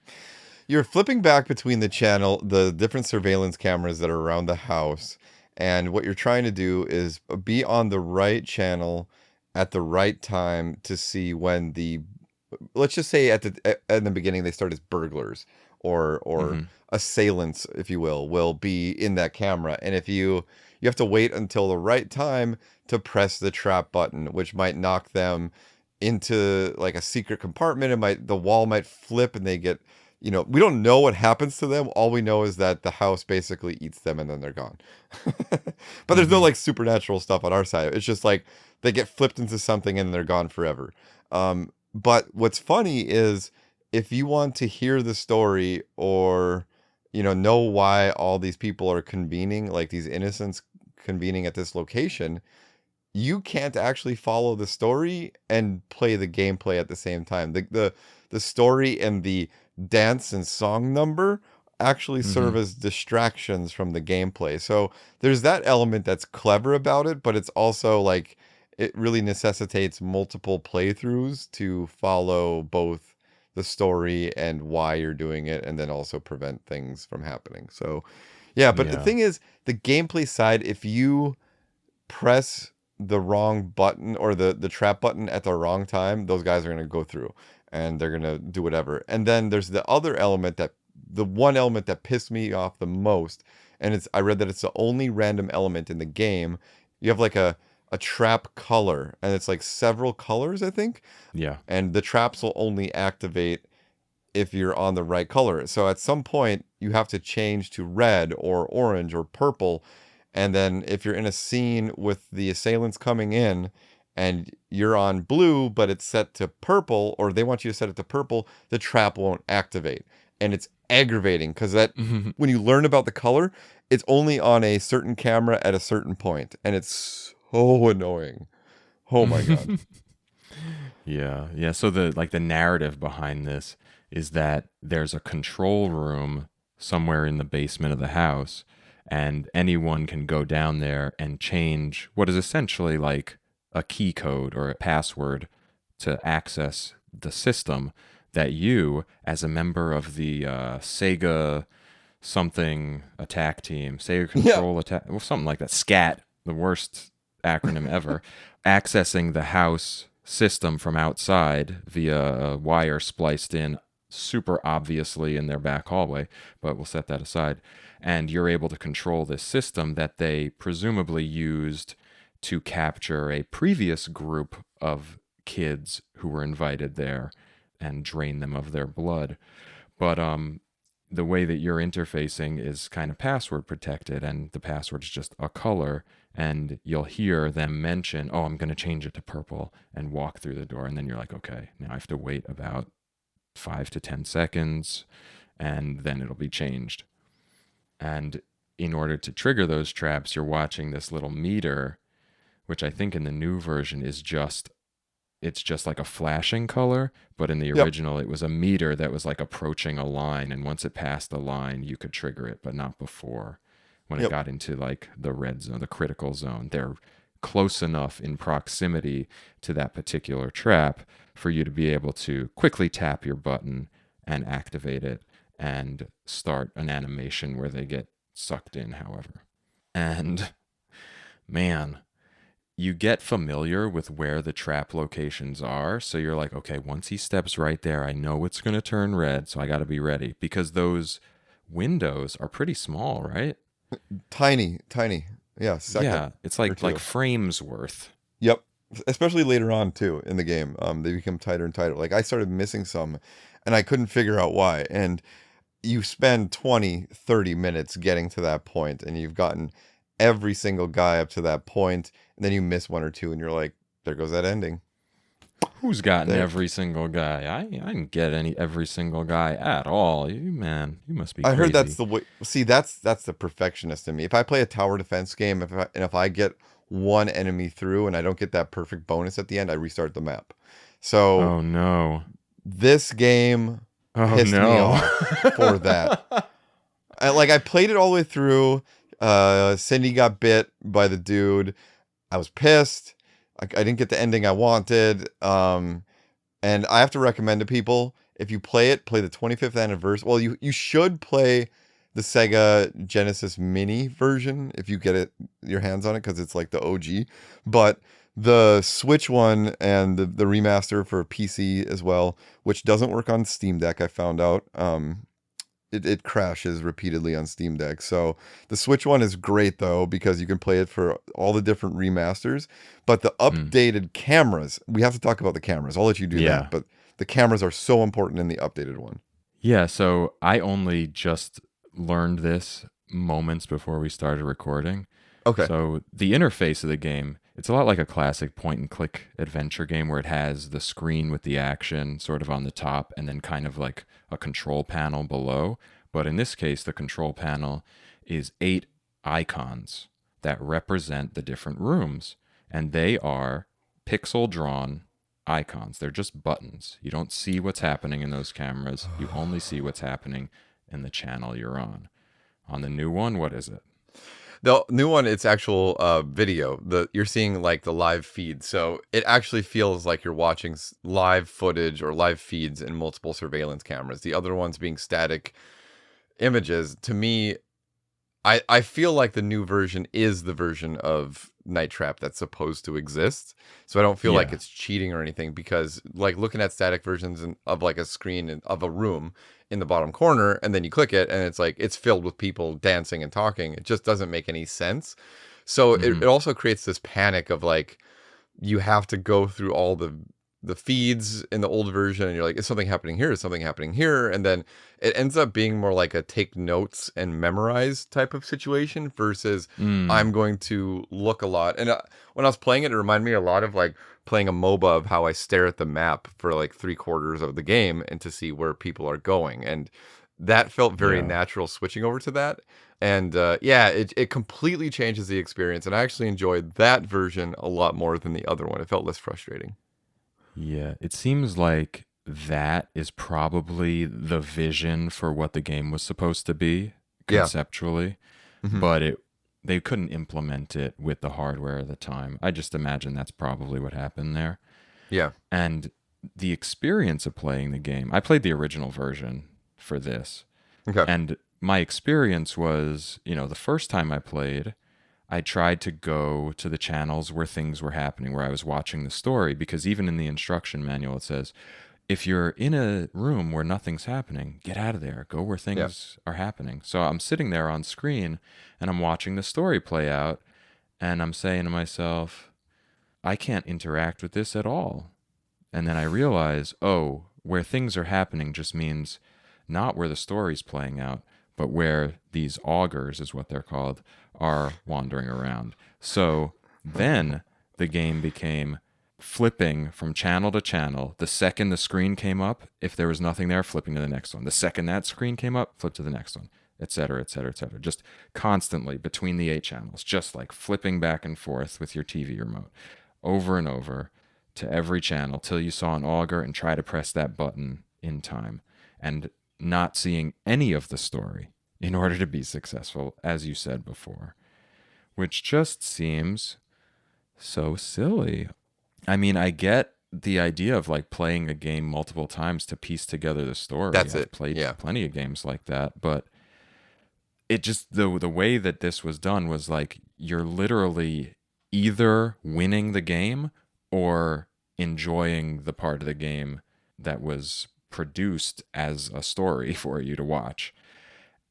Speaker 2: You're flipping back between the different surveillance cameras that are around the house, and what you're trying to do is be on the right channel at the right time to see when let's just say at the beginning they start as burglars or
Speaker 1: Mm-hmm.
Speaker 2: assailants, if you will be in that camera, and if you have to wait until the right time to press the trap button, which might knock them into like a secret compartment. The wall might flip and they get, we don't know what happens to them. All we know is that the house basically eats them and then they're gone. But there's no
Speaker 1: Mm-hmm.
Speaker 2: like supernatural stuff on our side. It's just like they get flipped into something and they're gone forever. But what's funny is if you want to hear the story or, know why all these people are convening, like these innocents convening at this location, you can't actually follow the story and play the gameplay at the same time. The story and the dance and song number actually serve
Speaker 1: Mm-hmm.
Speaker 2: as distractions from the gameplay. So there's that element that's clever about it, but it's also like it really necessitates multiple playthroughs to follow both the story and why you're doing it, and then also prevent things from happening. So yeah, but the
Speaker 1: Yeah.
Speaker 2: thing is, the gameplay side, if you press the wrong button or the trap button at the wrong time, those guys are going to go through and they're going to do whatever. And then there's the one element that pissed me off the most, and I read that it's the only random element in the game. You have like a trap color, and it's like several colors, I think,
Speaker 1: Yeah.
Speaker 2: and the traps will only activate if you're on the right color. So at some point you have to change to red or orange or purple. And then if you're in a scene with the assailants coming in and you're on blue, but it's set to purple, or they want you to set it to purple, the trap won't activate. And it's aggravating because that when you learn about the color, it's only on a certain camera at a certain point, and it's so annoying. Oh my God.
Speaker 1: Yeah. Yeah. So the narrative behind this is that there's a control room somewhere in the basement of the house, and anyone can go down there and change what is essentially like a key code or a password to access the system that you, as a member of the Sega something attack team, Sega
Speaker 2: Yeah.
Speaker 1: Control attack, well, something like that, SCAT, the worst acronym ever, accessing the house system from outside via a wire spliced in super obviously in their back hallway, but we'll set that aside. And you're able to control this system that they presumably used to capture a previous group of kids who were invited there and drain them of their blood. But the way that you're interfacing is kind of password protected, and the password is just a color, and you'll hear them mention, oh, I'm going to change it to purple, and walk through the door. And then you're like, okay, now I have to wait about 5 to 10 seconds, and then it'll be changed. And in order to trigger those traps, you're watching this little meter, which I think in the new version is just, it's just like a flashing color, but in the original it was a meter that was like approaching a line, and once it passed the line you could trigger it, but not before. When it got into like the red zone, the critical zone, they're close enough in proximity to that particular trap for you to be able to quickly tap your button and activate it and start an animation where they get sucked in, however. And man, you get familiar with where the trap locations are. So you're like, okay, once he steps right there, I know it's going to turn red, so I got to be ready. Because those windows are pretty small, right?
Speaker 2: Tiny. Yeah,
Speaker 1: yeah, it's like frames worth.
Speaker 2: Yep. Especially later on, too, in the game. They become tighter and tighter. Like, I started missing some, and I couldn't figure out why. And you spend 20, 30 minutes getting to that point, and you've gotten every single guy up to that point, and then you miss one or two, and you're like, there goes that ending.
Speaker 1: Who's gotten every single guy? I didn't get every single guy at all. You must be crazy.
Speaker 2: I heard that's the way. See, that's the perfectionist in me. If I play a tower defense game, if I get one enemy through and I don't get that perfect bonus at the end, I restart the map. So,
Speaker 1: oh no,
Speaker 2: this game pissed me off for that. I played it all the way through. Cindy got bit by the dude. I was pissed. I didn't get the ending I wanted. And I have to recommend to people, if you play it, play the 25th anniversary. Well, you should play the Sega Genesis Mini version if you get your hands on it, because it's like the OG. But the Switch one and the remaster for PC as well, which doesn't work on Steam Deck, I found out. It crashes repeatedly on Steam Deck. So the Switch one is great, though, because you can play it for all the different remasters. But the updated cameras, we have to talk about the cameras. I'll let you do that. But the cameras are so important in the updated one.
Speaker 1: Yeah, so I only just learned this moments before we started recording.
Speaker 2: Okay.
Speaker 1: So the interface of the game, it's a lot like a classic point-and-click adventure game where it has the screen with the action sort of on the top and then kind of like a control panel below. But in this case, the control panel is 8 icons that represent the different rooms. And they are pixel-drawn icons. They're just buttons. You don't see what's happening in those cameras. You only see what's happening in the channel you're on. On the new one, what is it?
Speaker 2: The new one, it's actual video. You're seeing like the live feed, so it actually feels like you're watching live footage or live feeds in multiple surveillance cameras. The other ones being static images. To me, I feel like the new version is the version of Night Trap that's supposed to exist. So I don't feel like it's cheating or anything, because like looking at static versions of like a screen of a room in the bottom corner, and then you click it and it's like it's filled with people dancing and talking. It just doesn't make any sense. So it also creates this panic of like you have to go through all the feeds in the old version, and you're like, is something happening here? Is something happening here? And then it ends up being more like a take notes and memorize type of situation versus I'm going to look a lot. And when I was playing it, it reminded me a lot of like playing a MOBA, of how I stare at the map for like 3/4 of the game and to see where people are going. And that felt very natural switching over to that. And it completely changes the experience. And I actually enjoyed that version a lot more than the other one. It felt less frustrating.
Speaker 1: Yeah, it seems like that is probably the vision for what the game was supposed to be conceptually, but they couldn't implement it with the hardware at the time. I just imagine that's probably what happened there.
Speaker 2: Yeah.
Speaker 1: And the experience of playing the game, I played the original version for this.
Speaker 2: Okay.
Speaker 1: And my experience was, the first time I played, I tried to go to the channels where things were happening, where I was watching the story, because even in the instruction manual, it says, if you're in a room where nothing's happening, get out of there. Go where things are happening. So I'm sitting there on screen and I'm watching the story play out. and I'm saying to myself, I can't interact with this at all. And then I realize, oh, where things are happening just means not where the story's playing out, but where these augurs, is what they're called, are wandering around. So then the game became flipping from channel to channel. The second the screen came up, if there was nothing there, flipping to the next one. The second that screen came up, flip to the next one, et cetera, et cetera, et cetera. Just constantly between the 8 channels, just like flipping back and forth with your TV remote over and over to every channel till you saw an auger and try to press that button in time, and not seeing any of the story in order to be successful, as you said before, which just seems so silly. I mean, I get the idea of like playing a game multiple times to piece together the story. I've played plenty of games like that, but it just, the way that this was done was like you're literally either winning the game or enjoying the part of the game that was produced as a story for you to watch.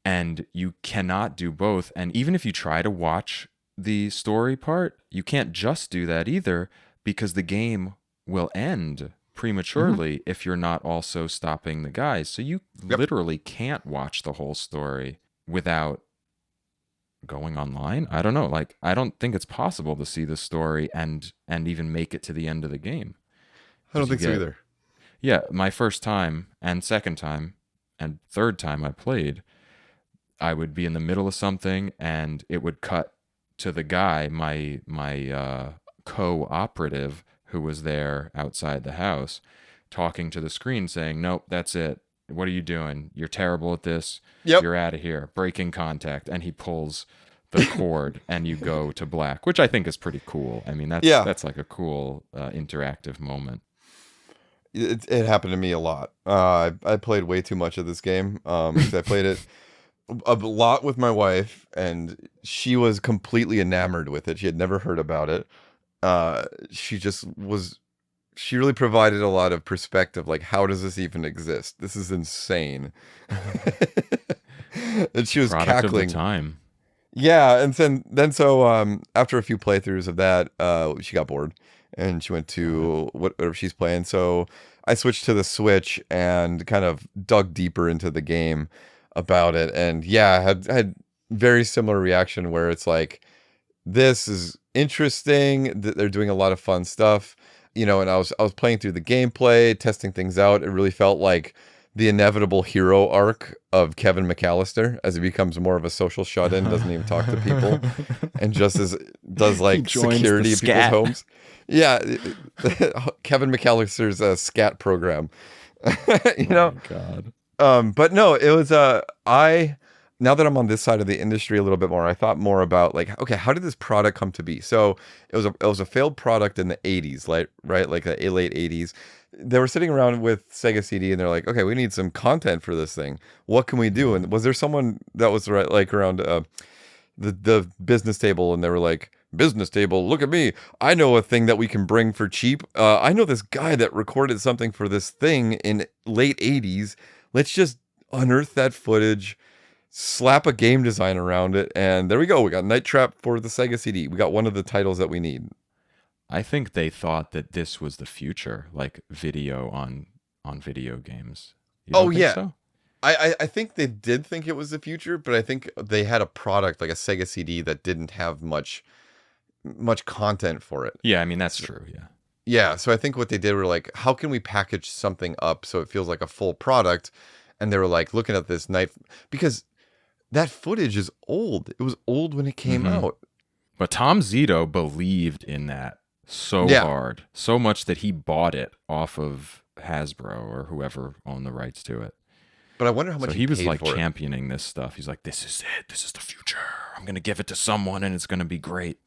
Speaker 1: And you cannot do both. And even if you try to watch the story part, you can't just do that either, because the game will end prematurely if you're not also stopping the guys. So you literally can't watch the whole story without going online. I don't know. Like, I don't think it's possible to see the story and even make it to the end of the game.
Speaker 2: I don't think so either.
Speaker 1: Yeah, my first time and second time and third time I played, I would be in the middle of something and it would cut to the guy, my co-operative who was there outside the house, talking to the screen saying, "Nope, that's it. What are you doing? You're terrible at this.
Speaker 2: Yep.
Speaker 1: You're out of here. Breaking contact." And he pulls the cord and you go to black, which I think is pretty cool. I mean, that's like a cool interactive moment.
Speaker 2: It happened to me a lot. I played way too much of this game. I played it a lot with my wife, and she was completely enamored with it. She had never heard about it. She really provided a lot of perspective. Like, how does this even exist? This is insane. And she was
Speaker 1: Product
Speaker 2: cackling.
Speaker 1: Of the time.
Speaker 2: Yeah, and then after a few playthroughs of that, she got bored and she went to whatever she's playing. So I switched to the Switch and kind of dug deeper into the game about it. And yeah, I had very similar reaction where it's like, this is interesting. They're doing a lot of fun stuff, and I was playing through the gameplay, testing things out. It really felt like the inevitable hero arc of Kevin McAllister as he becomes more of a social shut-in, doesn't even talk to people, and just does like security at people's homes. Yeah, Kevin McAllister's scat program.
Speaker 1: Oh my God.
Speaker 2: But no, it was now that I'm on this side of the industry a little bit more, I thought more about like, okay, how did this product come to be? So it was a failed product in the 80s, right? Like the late 80s. They were sitting around with Sega CD and they're like, okay, we need some content for this thing. What can we do? And was there someone that was like around the business table and they were like, business table, look at me. I know a thing that we can bring for cheap. I know this guy that recorded something for this thing in late 80s. Let's just unearth that footage, slap a game design around it, and there we go. We got Night Trap for the Sega CD. We got one of the titles that we need.
Speaker 1: I think they thought that this was the future, like video on video games. You don't think so?
Speaker 2: I think they did think it was the future, but I think they had a product like a Sega CD that didn't have much content for it.
Speaker 1: Yeah, I mean, that's true, yeah.
Speaker 2: Yeah, so I think what they did were like, how can we package something up so it feels like a full product? And they were like looking at this night, because that footage is old. It was old when it came out.
Speaker 1: But Tom Zito believed in that so hard, so much that he bought it off of Hasbro or whoever owned the rights to it.
Speaker 2: But I wonder how much
Speaker 1: he was
Speaker 2: paid
Speaker 1: like
Speaker 2: for
Speaker 1: championing this stuff. He's like, this is it. This is the future. I'm going to give it to someone and it's going to be great.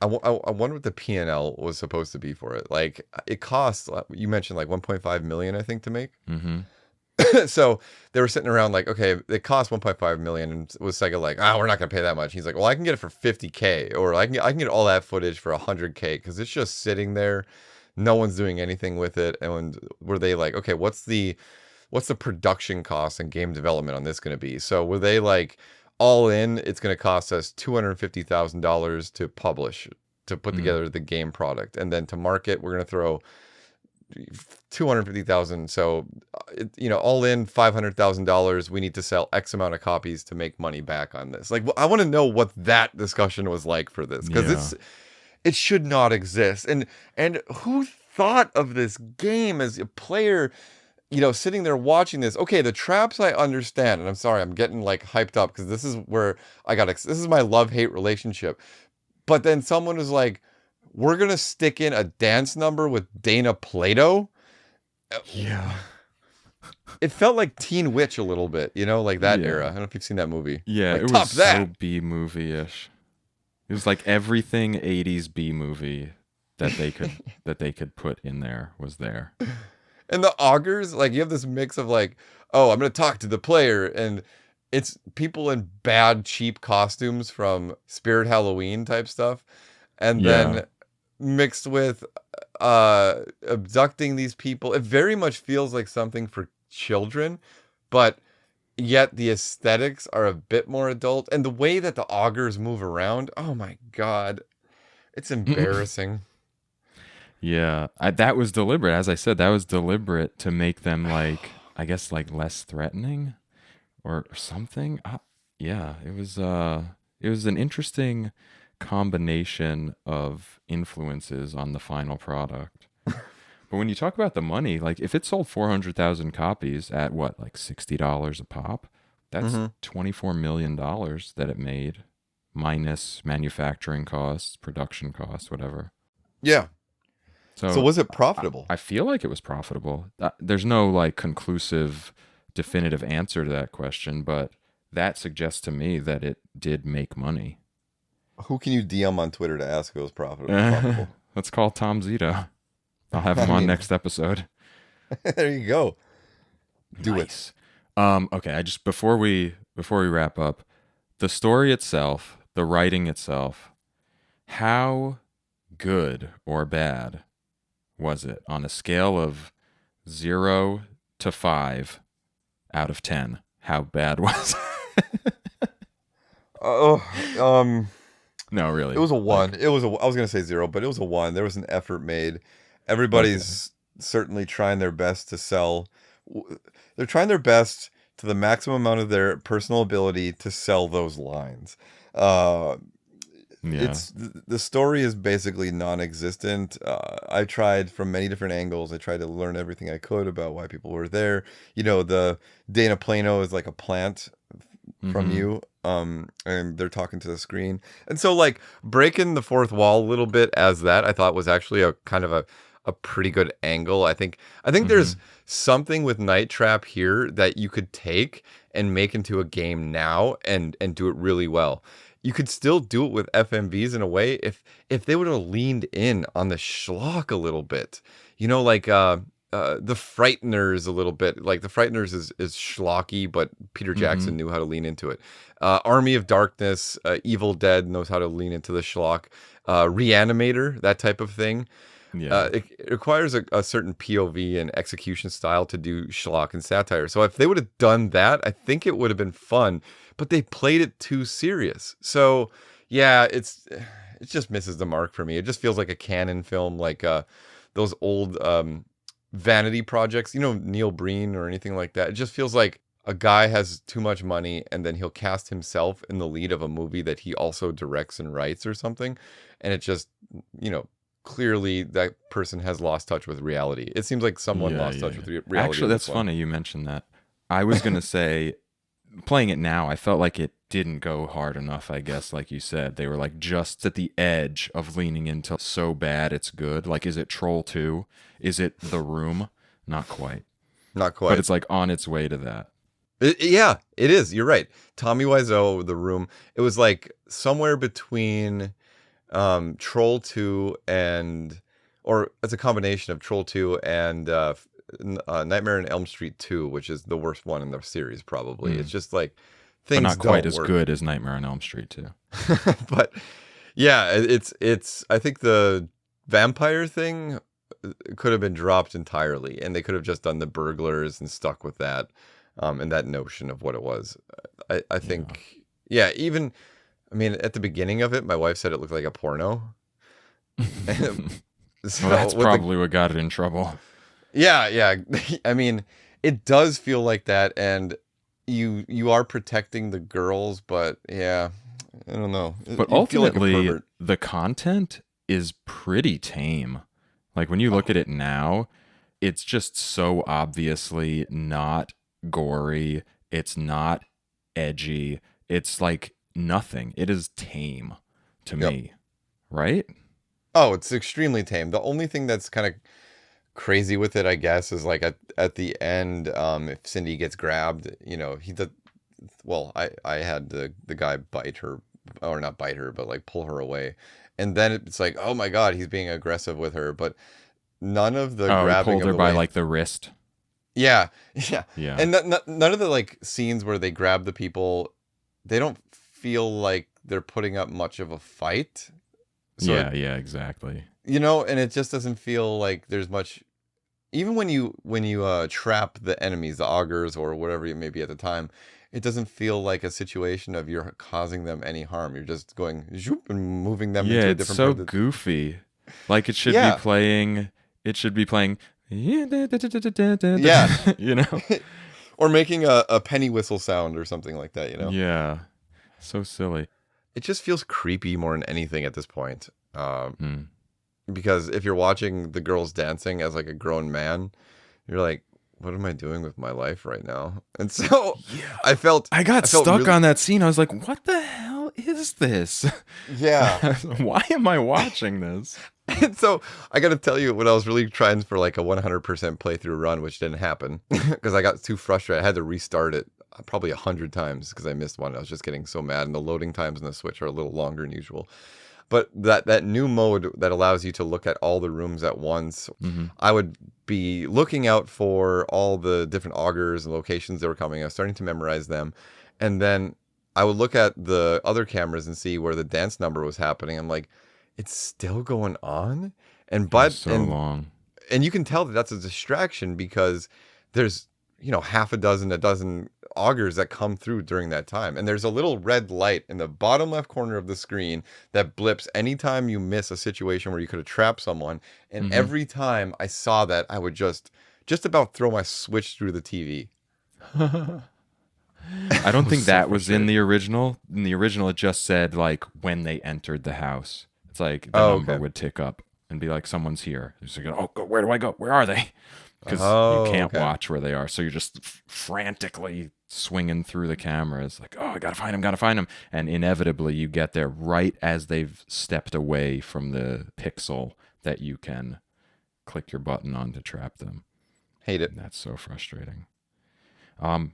Speaker 2: I wonder what the P&L was supposed to be for it. Like, it cost, you mentioned like 1.5 million, I think, to make. So they were sitting around like, okay, it cost 1.5 million, and was Sega like, we're not gonna pay that much. He's like, well, I can get it for 50K, or I can get all that footage for 100K, because it's just sitting there, no one's doing anything with it. And were they like, okay, what's the production cost and game development on this going to be? So were they like, all in, it's going to cost us $250,000 to publish, to put together the game product, and then to market, we're going to throw 250,000. So, all in $500,000. We need to sell X amount of copies to make money back on this. Like, I want to know what that discussion was like for this, because it should not exist. And who thought of this game as a player? Sitting there watching this. Okay, the traps I understand, and I'm sorry, I'm getting like hyped up because this is where this is my love-hate relationship. But then someone was like, we're gonna stick in a dance number with Dana Plato.
Speaker 1: Yeah.
Speaker 2: It felt like Teen Witch a little bit, like that era. I don't know if you've seen that movie.
Speaker 1: Yeah,
Speaker 2: like,
Speaker 1: it was so B movie-ish. It was like everything 80s B movie that they could put in there was there.
Speaker 2: And the augurs, like, you have this mix of like, oh, I'm going to talk to the player, and it's people in bad, cheap costumes from Spirit Halloween type stuff, and then mixed with abducting these people. It very much feels like something for children, but yet the aesthetics are a bit more adult, and the way that the augurs move around, oh my god, it's embarrassing.
Speaker 1: Yeah, that was deliberate. As I said, that was deliberate to make them like, I guess, like less threatening or something. Yeah, it was an interesting combination of influences on the final product. But when you talk about the money, like if it sold 400,000 copies at what, like $60 a pop, that's $24 million that it made, minus manufacturing costs, production costs, whatever.
Speaker 2: Yeah. So was it profitable?
Speaker 1: I feel like it was profitable. There's no like conclusive, definitive answer to that question, but that suggests to me that it did make money.
Speaker 2: Who can you DM on Twitter to ask if it was profitable?
Speaker 1: Let's call Tom Zito. I'll have him on next episode.
Speaker 2: There you go. Do it.
Speaker 1: Okay, before we wrap up, the story itself, the writing itself, how good or bad was it on a scale of 0 to 5 out of 10? How bad was it? No, really.
Speaker 2: It was a 1. I was going to say 0, but it was a 1. There was an effort made. Everybody's certainly trying their best to sell. They're trying their best to the maximum amount of their personal ability to sell those lines. It's the story is basically non-existent. I tried from many different angles. I tried to learn everything I could about why people were there. The Dana Plano is like a plant from you, and they're talking to the screen, and so like breaking the fourth wall a little bit as that, I thought was actually a kind of a pretty good angle. I think there's something with Night Trap here that you could take and make into a game now and do it really well. You could still do it with FMVs in a way if they would have leaned in on the schlock a little bit. Like the Frighteners a little bit. Like the Frighteners is schlocky, but Peter Jackson knew how to lean into it. Army of Darkness, Evil Dead knows how to lean into the schlock. Reanimator, that type of thing. Yeah. It requires a certain POV and execution style to do schlock and satire. So if they would have done that, I think it would have been fun. But they played it too serious. So yeah, it just misses the mark for me. It just feels like a canon film, like those old vanity projects, Neil Breen or anything like that. It just feels like a guy has too much money and then he'll cast himself in the lead of a movie that he also directs and writes or something. And it just, clearly that person has lost touch with reality. It seems like someone lost touch with reality.
Speaker 1: Actually, that's funny you mentioned that. I was going to say, playing it now, I felt like it didn't go hard enough, I guess, like you said. They were like just at the edge of leaning into so bad it's good. Like, is it Troll 2? Is it The Room? Not quite.
Speaker 2: Not quite.
Speaker 1: But it's like on its way to that.
Speaker 2: Yeah, it is. You're right. Tommy Wiseau, The Room. It was like somewhere between Troll 2 or it's a combination of Troll 2 and Nightmare on Elm Street 2, which is the worst one in the series, probably. It's just like things
Speaker 1: but not quite as
Speaker 2: work.
Speaker 1: Good as Nightmare on Elm Street 2.
Speaker 2: But yeah, it's. I think the vampire thing could have been dropped entirely, and they could have just done the burglars and stuck with that, and that notion of what it was. I think Yeah, even I mean, at the beginning of it, my wife said it looked like a porno.
Speaker 1: Well,
Speaker 2: So
Speaker 1: that's
Speaker 2: with the
Speaker 1: probably what got it in trouble.
Speaker 2: yeah, yeah. I mean, it does feel like that, and you are protecting the girls, but yeah, I don't know.
Speaker 1: But
Speaker 2: You feel like a
Speaker 1: ultimately,
Speaker 2: pervert.
Speaker 1: the content is pretty tame. Like when you look
Speaker 2: Oh,
Speaker 1: at it now, it's just so obviously not gory. It's not edgy. It's like nothing. It is tame to
Speaker 2: yep.
Speaker 1: me, right?
Speaker 2: Oh, it's extremely tame. The only thing that's kind of crazy with it, I guess, is like at the end, if Cindy gets grabbed, he does. Well, I had the guy bite her, or not bite her, but like pull her away, and then it's like, oh my God, he's being aggressive with her, but none of the
Speaker 1: Oh, he
Speaker 2: grabbing
Speaker 1: pulled
Speaker 2: of
Speaker 1: her
Speaker 2: the
Speaker 1: by
Speaker 2: way.
Speaker 1: like the wrist.
Speaker 2: Yeah, yeah,
Speaker 1: Yeah.
Speaker 2: and none of the like scenes where they grab the people, they don't feel like they're putting up much of a fight. So
Speaker 1: Yeah, yeah, exactly.
Speaker 2: and it just doesn't feel like there's much. Even when you trap the enemies, the augurs or whatever it may be at the time, it doesn't feel like a situation of you're causing them any harm. You're just going zoop and moving them
Speaker 1: Yeah,
Speaker 2: into a
Speaker 1: it's
Speaker 2: different part
Speaker 1: so
Speaker 2: of the.
Speaker 1: goofy. Like
Speaker 2: Yeah,
Speaker 1: it should be playing, you
Speaker 2: yeah,
Speaker 1: know?
Speaker 2: or making a penny whistle sound or something like that.
Speaker 1: Yeah. So silly.
Speaker 2: It just feels creepy more than anything at this point.
Speaker 1: Mm.
Speaker 2: Because if you're watching the girls dancing as like a grown man, you're like, what am I doing with my life right now? And so
Speaker 1: Yeah.
Speaker 2: I felt
Speaker 1: I got
Speaker 2: I felt
Speaker 1: stuck
Speaker 2: really
Speaker 1: on that scene. I was like, what the hell is this?
Speaker 2: yeah.
Speaker 1: Why am I watching this?
Speaker 2: And so I got to tell you, when I was really trying for like a 100% playthrough run, which didn't happen because I got too frustrated. I had to restart it probably 100 times because I missed one. I was just getting so mad, and the loading times in the Switch are a little longer than usual. But that new mode that allows you to look at all the rooms at once,
Speaker 1: Hmm.
Speaker 2: I would be looking out for all the different augurs and locations that were coming. I was starting to memorize them, and then I would look at the other cameras and see where the dance number was happening. I'm like, it's still going on, and
Speaker 1: It was
Speaker 2: but
Speaker 1: so long.
Speaker 2: and you can tell that that's a distraction because there's half a dozen augurs that come through during that time, and there's a little red light in the bottom left corner of the screen that blips anytime you miss a situation where you could have trapped someone. And
Speaker 1: Hmm.
Speaker 2: every time I saw that, I would just about throw my Switch through the TV.
Speaker 1: I
Speaker 2: I
Speaker 1: don't
Speaker 2: was
Speaker 1: think
Speaker 2: so
Speaker 1: that was in
Speaker 2: frustrated.
Speaker 1: the original. In the original, it just said like when they entered the house. It's like the
Speaker 2: Oh,
Speaker 1: number
Speaker 2: okay.
Speaker 1: would tick up and be like, someone's here. It's like, oh, where do I go? Where are they? Because you
Speaker 2: Oh,
Speaker 1: can't
Speaker 2: okay.
Speaker 1: watch where they are. So you're just frantically swinging through the cameras, like, oh, I gotta find him. And inevitably, you get there right as they've stepped away from the pixel that you can click your button on to trap them.
Speaker 2: Hate it.
Speaker 1: And that's so frustrating. Um,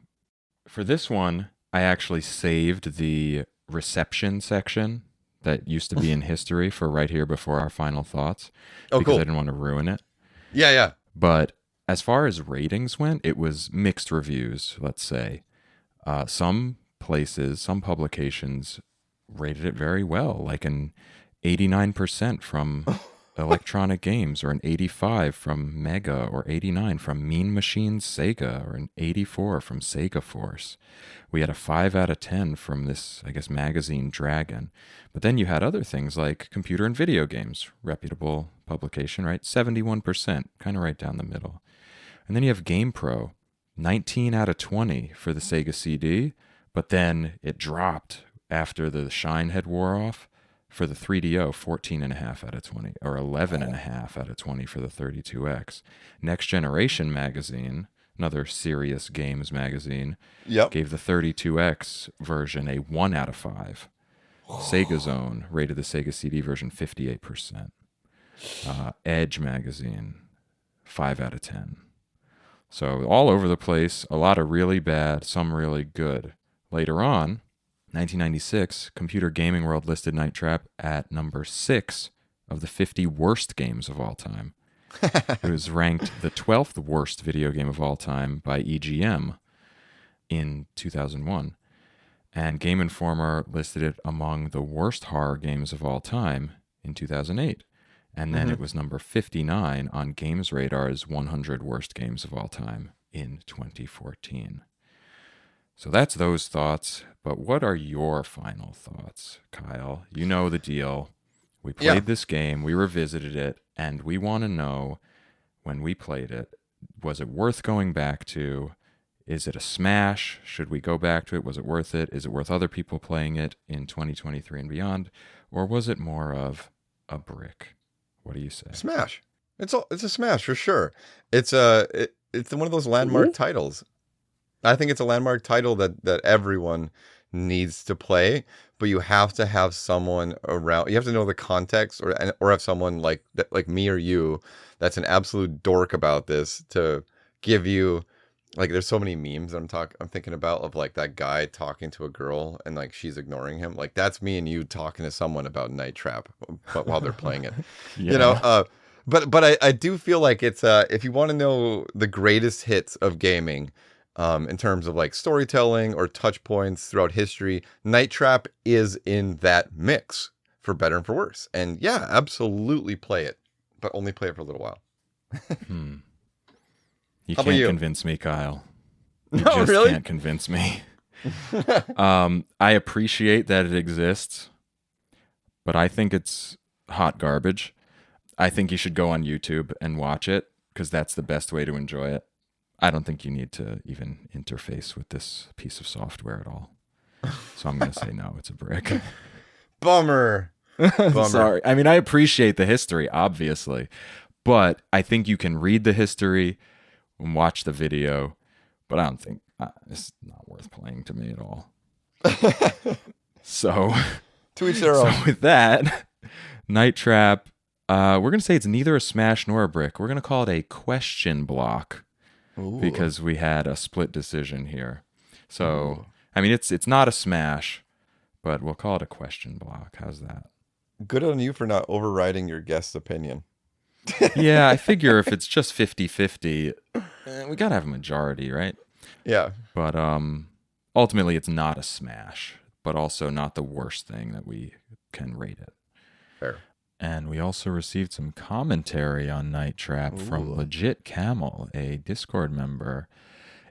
Speaker 1: for this one, I actually saved the reception section that used to be in history for right here before our final thoughts
Speaker 2: Oh,
Speaker 1: because I
Speaker 2: cool.
Speaker 1: didn't want to ruin it.
Speaker 2: Yeah, yeah.
Speaker 1: But as far as ratings went, it was mixed reviews, let's say. Some places, some publications rated it very well, like an 89% from Electronic Games, or an 85 from Mega, or 89 from Mean Machines Sega, or an 84 from Sega Force. We had a 5 out of 10 from this, I guess, magazine Dragon. But then you had other things like Computer and Video Games, reputable publication, right? 71%, kind of right down the middle. And then you have GamePro, 19 out of 20 for the Sega CD, but then it dropped after the shine had wore off. For the 3DO, 14.5 out of 20, or 11.5 out of 20 for the 32X. Next Generation magazine, another serious games magazine,
Speaker 2: Yep.
Speaker 1: gave the 32X version a 1 out of 5. Sega Zone rated the Sega CD version 58%. Edge magazine, 5 out of 10. So all over the place, a lot of really bad, some really good. Later on, 1996, Computer Gaming World listed Night Trap at number 6 of the 50 worst games of all time. It was ranked the 12th worst video game of all time by EGM in 2001. And Game Informer listed it among the worst horror games of all time in 2008. And then
Speaker 2: Hmm.
Speaker 1: it was number 59 on Games Radar's 100 worst games of all time in 2014. So that's those thoughts. But what are your final thoughts, Kyle? You know the deal. We played this game, we revisited it, and we want to know, when we played it, was it worth going back to? Is it a smash? Should we go back to it? Was it worth it? Is it worth other people playing it in 2023 and beyond? Or was it more of a brick? What do you say?
Speaker 2: Smash. It's a smash for sure. It's one of those landmark titles. I think it's a landmark title that everyone needs to play, but you have to have someone around. You have to know the context, or have someone like me or you that's an absolute dork about this to give you. Like, there's so many memes I'm thinking about of like that guy talking to a girl and like she's ignoring him. Like, that's me and you talking to someone about Night Trap, but while they're playing it,
Speaker 1: Yeah.
Speaker 2: you know. But I do feel like it's if you want to know the greatest hits of gaming, in terms of like storytelling or touch points throughout history, Night Trap is in that mix, for better and for worse. And yeah, absolutely play it, but only play it for a little while.
Speaker 1: You
Speaker 2: How about
Speaker 1: can't
Speaker 2: you?
Speaker 1: convince me, Kyle. You
Speaker 2: No,
Speaker 1: just
Speaker 2: really?
Speaker 1: can't convince me. I appreciate that it exists, but I think it's hot garbage. I think you should go on YouTube and watch it, because that's the best way to enjoy it. I don't think you need to even interface with this piece of software at all. So I'm going to say no, it's a brick.
Speaker 2: Bummer. Bummer.
Speaker 1: Sorry. I mean, I appreciate the history, obviously, but I think you can read the history and watch the video, but I don't think it's not worth playing to me at all. So,
Speaker 2: To each their own.
Speaker 1: so with that, Night Trap, we're going to say it's neither a smash nor a brick. We're going to call it a question block.
Speaker 2: Ooh.
Speaker 1: Because we had a split decision here. So, I mean, it's not a smash, but we'll call it a question block. How's that?
Speaker 2: Good on you for not overriding your guest's opinion.
Speaker 1: Yeah, I figure if it's just 50-50, we got to have a majority, right?
Speaker 2: Yeah.
Speaker 1: But ultimately, it's not a smash, but also not the worst thing that we can rate it.
Speaker 2: Fair.
Speaker 1: And we also received some commentary on Night Trap from Legit Camel, a Discord member.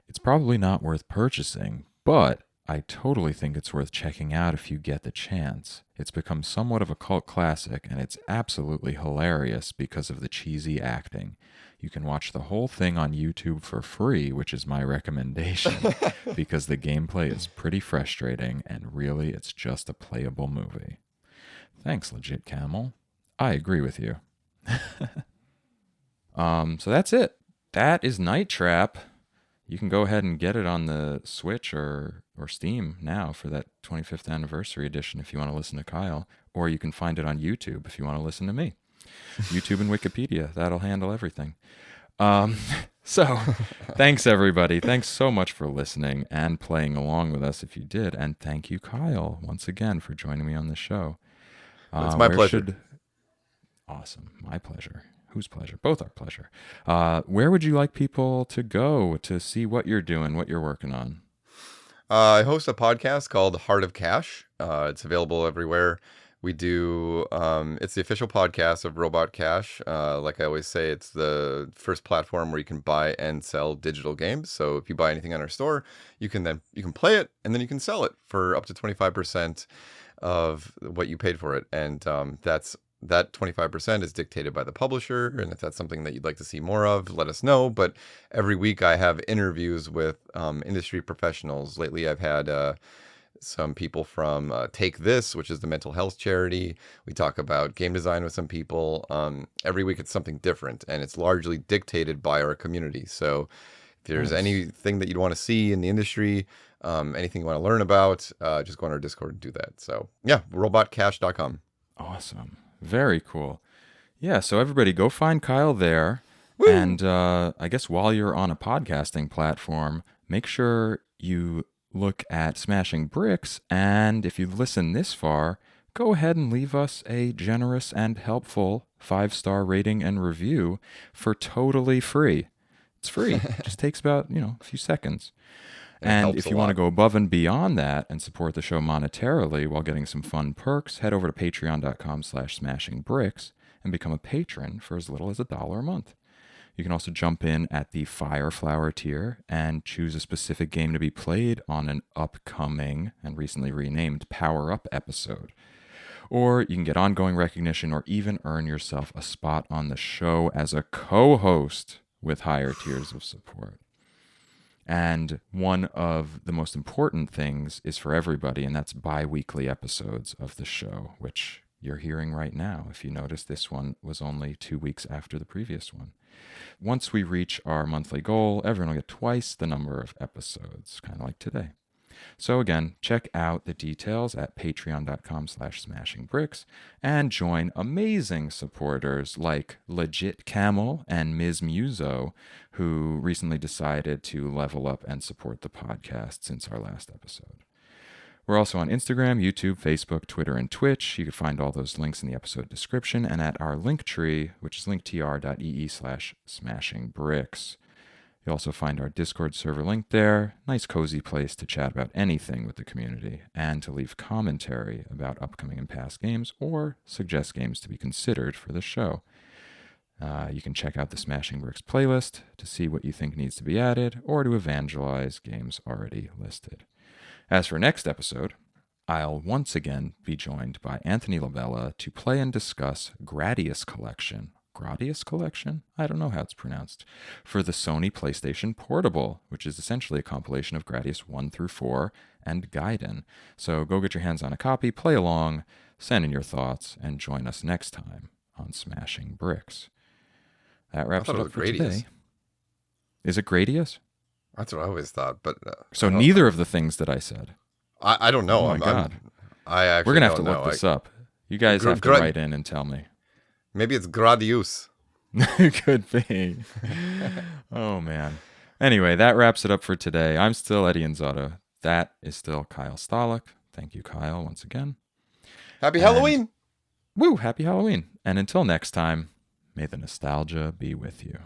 Speaker 1: It's probably not worth purchasing, but I totally think it's worth checking out if you get the chance. It's become somewhat of a cult classic, and it's absolutely hilarious because of the cheesy acting. You can watch the whole thing on YouTube for free, which is my recommendation, because the gameplay is pretty frustrating, and really it's just a playable movie. Thanks, Legit Camel. I agree with you. So that's it. That is Night Trap. You can go ahead and get it on the Switch or Steam now for that 25th anniversary edition if you want to listen to Kyle, or you can find it on YouTube if you want to listen to me. YouTube and Wikipedia, that'll handle everything. So thanks everybody. Thanks so much for listening and playing along with us if you did. And thank you, Kyle, once again for joining me on the show.
Speaker 2: It's my pleasure.
Speaker 1: Awesome. My pleasure. Whose pleasure? Both our pleasure. Where would you like people to go to see what you're doing, what you're working on?
Speaker 2: I host a podcast called Heart of Cash. It's available everywhere. We do, it's the official podcast of Robot Cash. Like I always say, it's the first platform where you can buy and sell digital games. So if you buy anything on our store, you can play it, and then you can sell it for up to 25% of what you paid for it. And that 25% is dictated by the publisher. And if that's something that you'd like to see more of, let us know. But every week I have interviews with industry professionals. Lately I've had some people from Take This, which is the mental health charity. We talk about game design with some people. Every week it's something different, and it's largely dictated by our community. So if there's anything that you'd want to see in the industry, anything you want to learn about, just go on our Discord and do that. So yeah, robotcash.com.
Speaker 1: Awesome. Very cool. Yeah, so everybody go find Kyle there.
Speaker 2: Woo!
Speaker 1: And I guess while you're on a podcasting platform, make sure you look at Smashing Bricks. And if you've listened this far, go ahead and leave us a generous and helpful 5-star rating and review for totally free. It's free. It just takes about, a few seconds. And if you want to go above and beyond that and support the show monetarily while getting some fun perks, head over to patreon.com/smashingbricks and become a patron for as little as $1 a month. You can also jump in at the Fireflower tier and choose a specific game to be played on an upcoming and recently renamed Power Up episode. Or you can get ongoing recognition or even earn yourself a spot on the show as a co-host with higher tiers of support. And one of the most important things is for everybody, and that's bi-weekly episodes of the show, which you're hearing right now. If you notice, this one was only 2 weeks after the previous one. Once we reach our monthly goal, everyone will get twice the number of episodes, kind of like today. So again, check out the details at patreon.com/smashingbricks and join amazing supporters like Legit Camel and Ms. Muso, who recently decided to level up and support the podcast since our last episode. We're also on Instagram, YouTube, Facebook, Twitter, and Twitch. You can find all those links in the episode description and at our link tree, which is linktr.ee/smashingbricks. You'll also find our Discord server link there. Nice, cozy place to chat about anything with the community and to leave commentary about upcoming and past games or suggest games to be considered for the show. You can check out the Smashing Bricks playlist to see what you think needs to be added or to evangelize games already listed. As for next episode, I'll once again be joined by Anthony Labella to play and discuss Gradius Collection. Gradius Collection? I don't know how it's pronounced. For the Sony PlayStation Portable, which is essentially a compilation of Gradius 1 through 4 and Gaiden. So go get your hands on a copy, play along, send in your thoughts, and join us next time on Smashing Bricks. That wraps it up for today. Is it Gradius?
Speaker 2: That's what I always thought, but
Speaker 1: so neither of the things that I said.
Speaker 2: I don't know.
Speaker 1: Oh my God.
Speaker 2: We're
Speaker 1: gonna have to look this up. You guys have to write in and tell me.
Speaker 2: Maybe it's Gradius.
Speaker 1: Could be. Oh, man. Anyway, that wraps it up for today. I'm still Eddie Inzauto. That is still Kyle Stallock. Thank you, Kyle, once again.
Speaker 2: Happy Halloween.
Speaker 1: Woo, happy Halloween. And until next time, may the nostalgia be with you.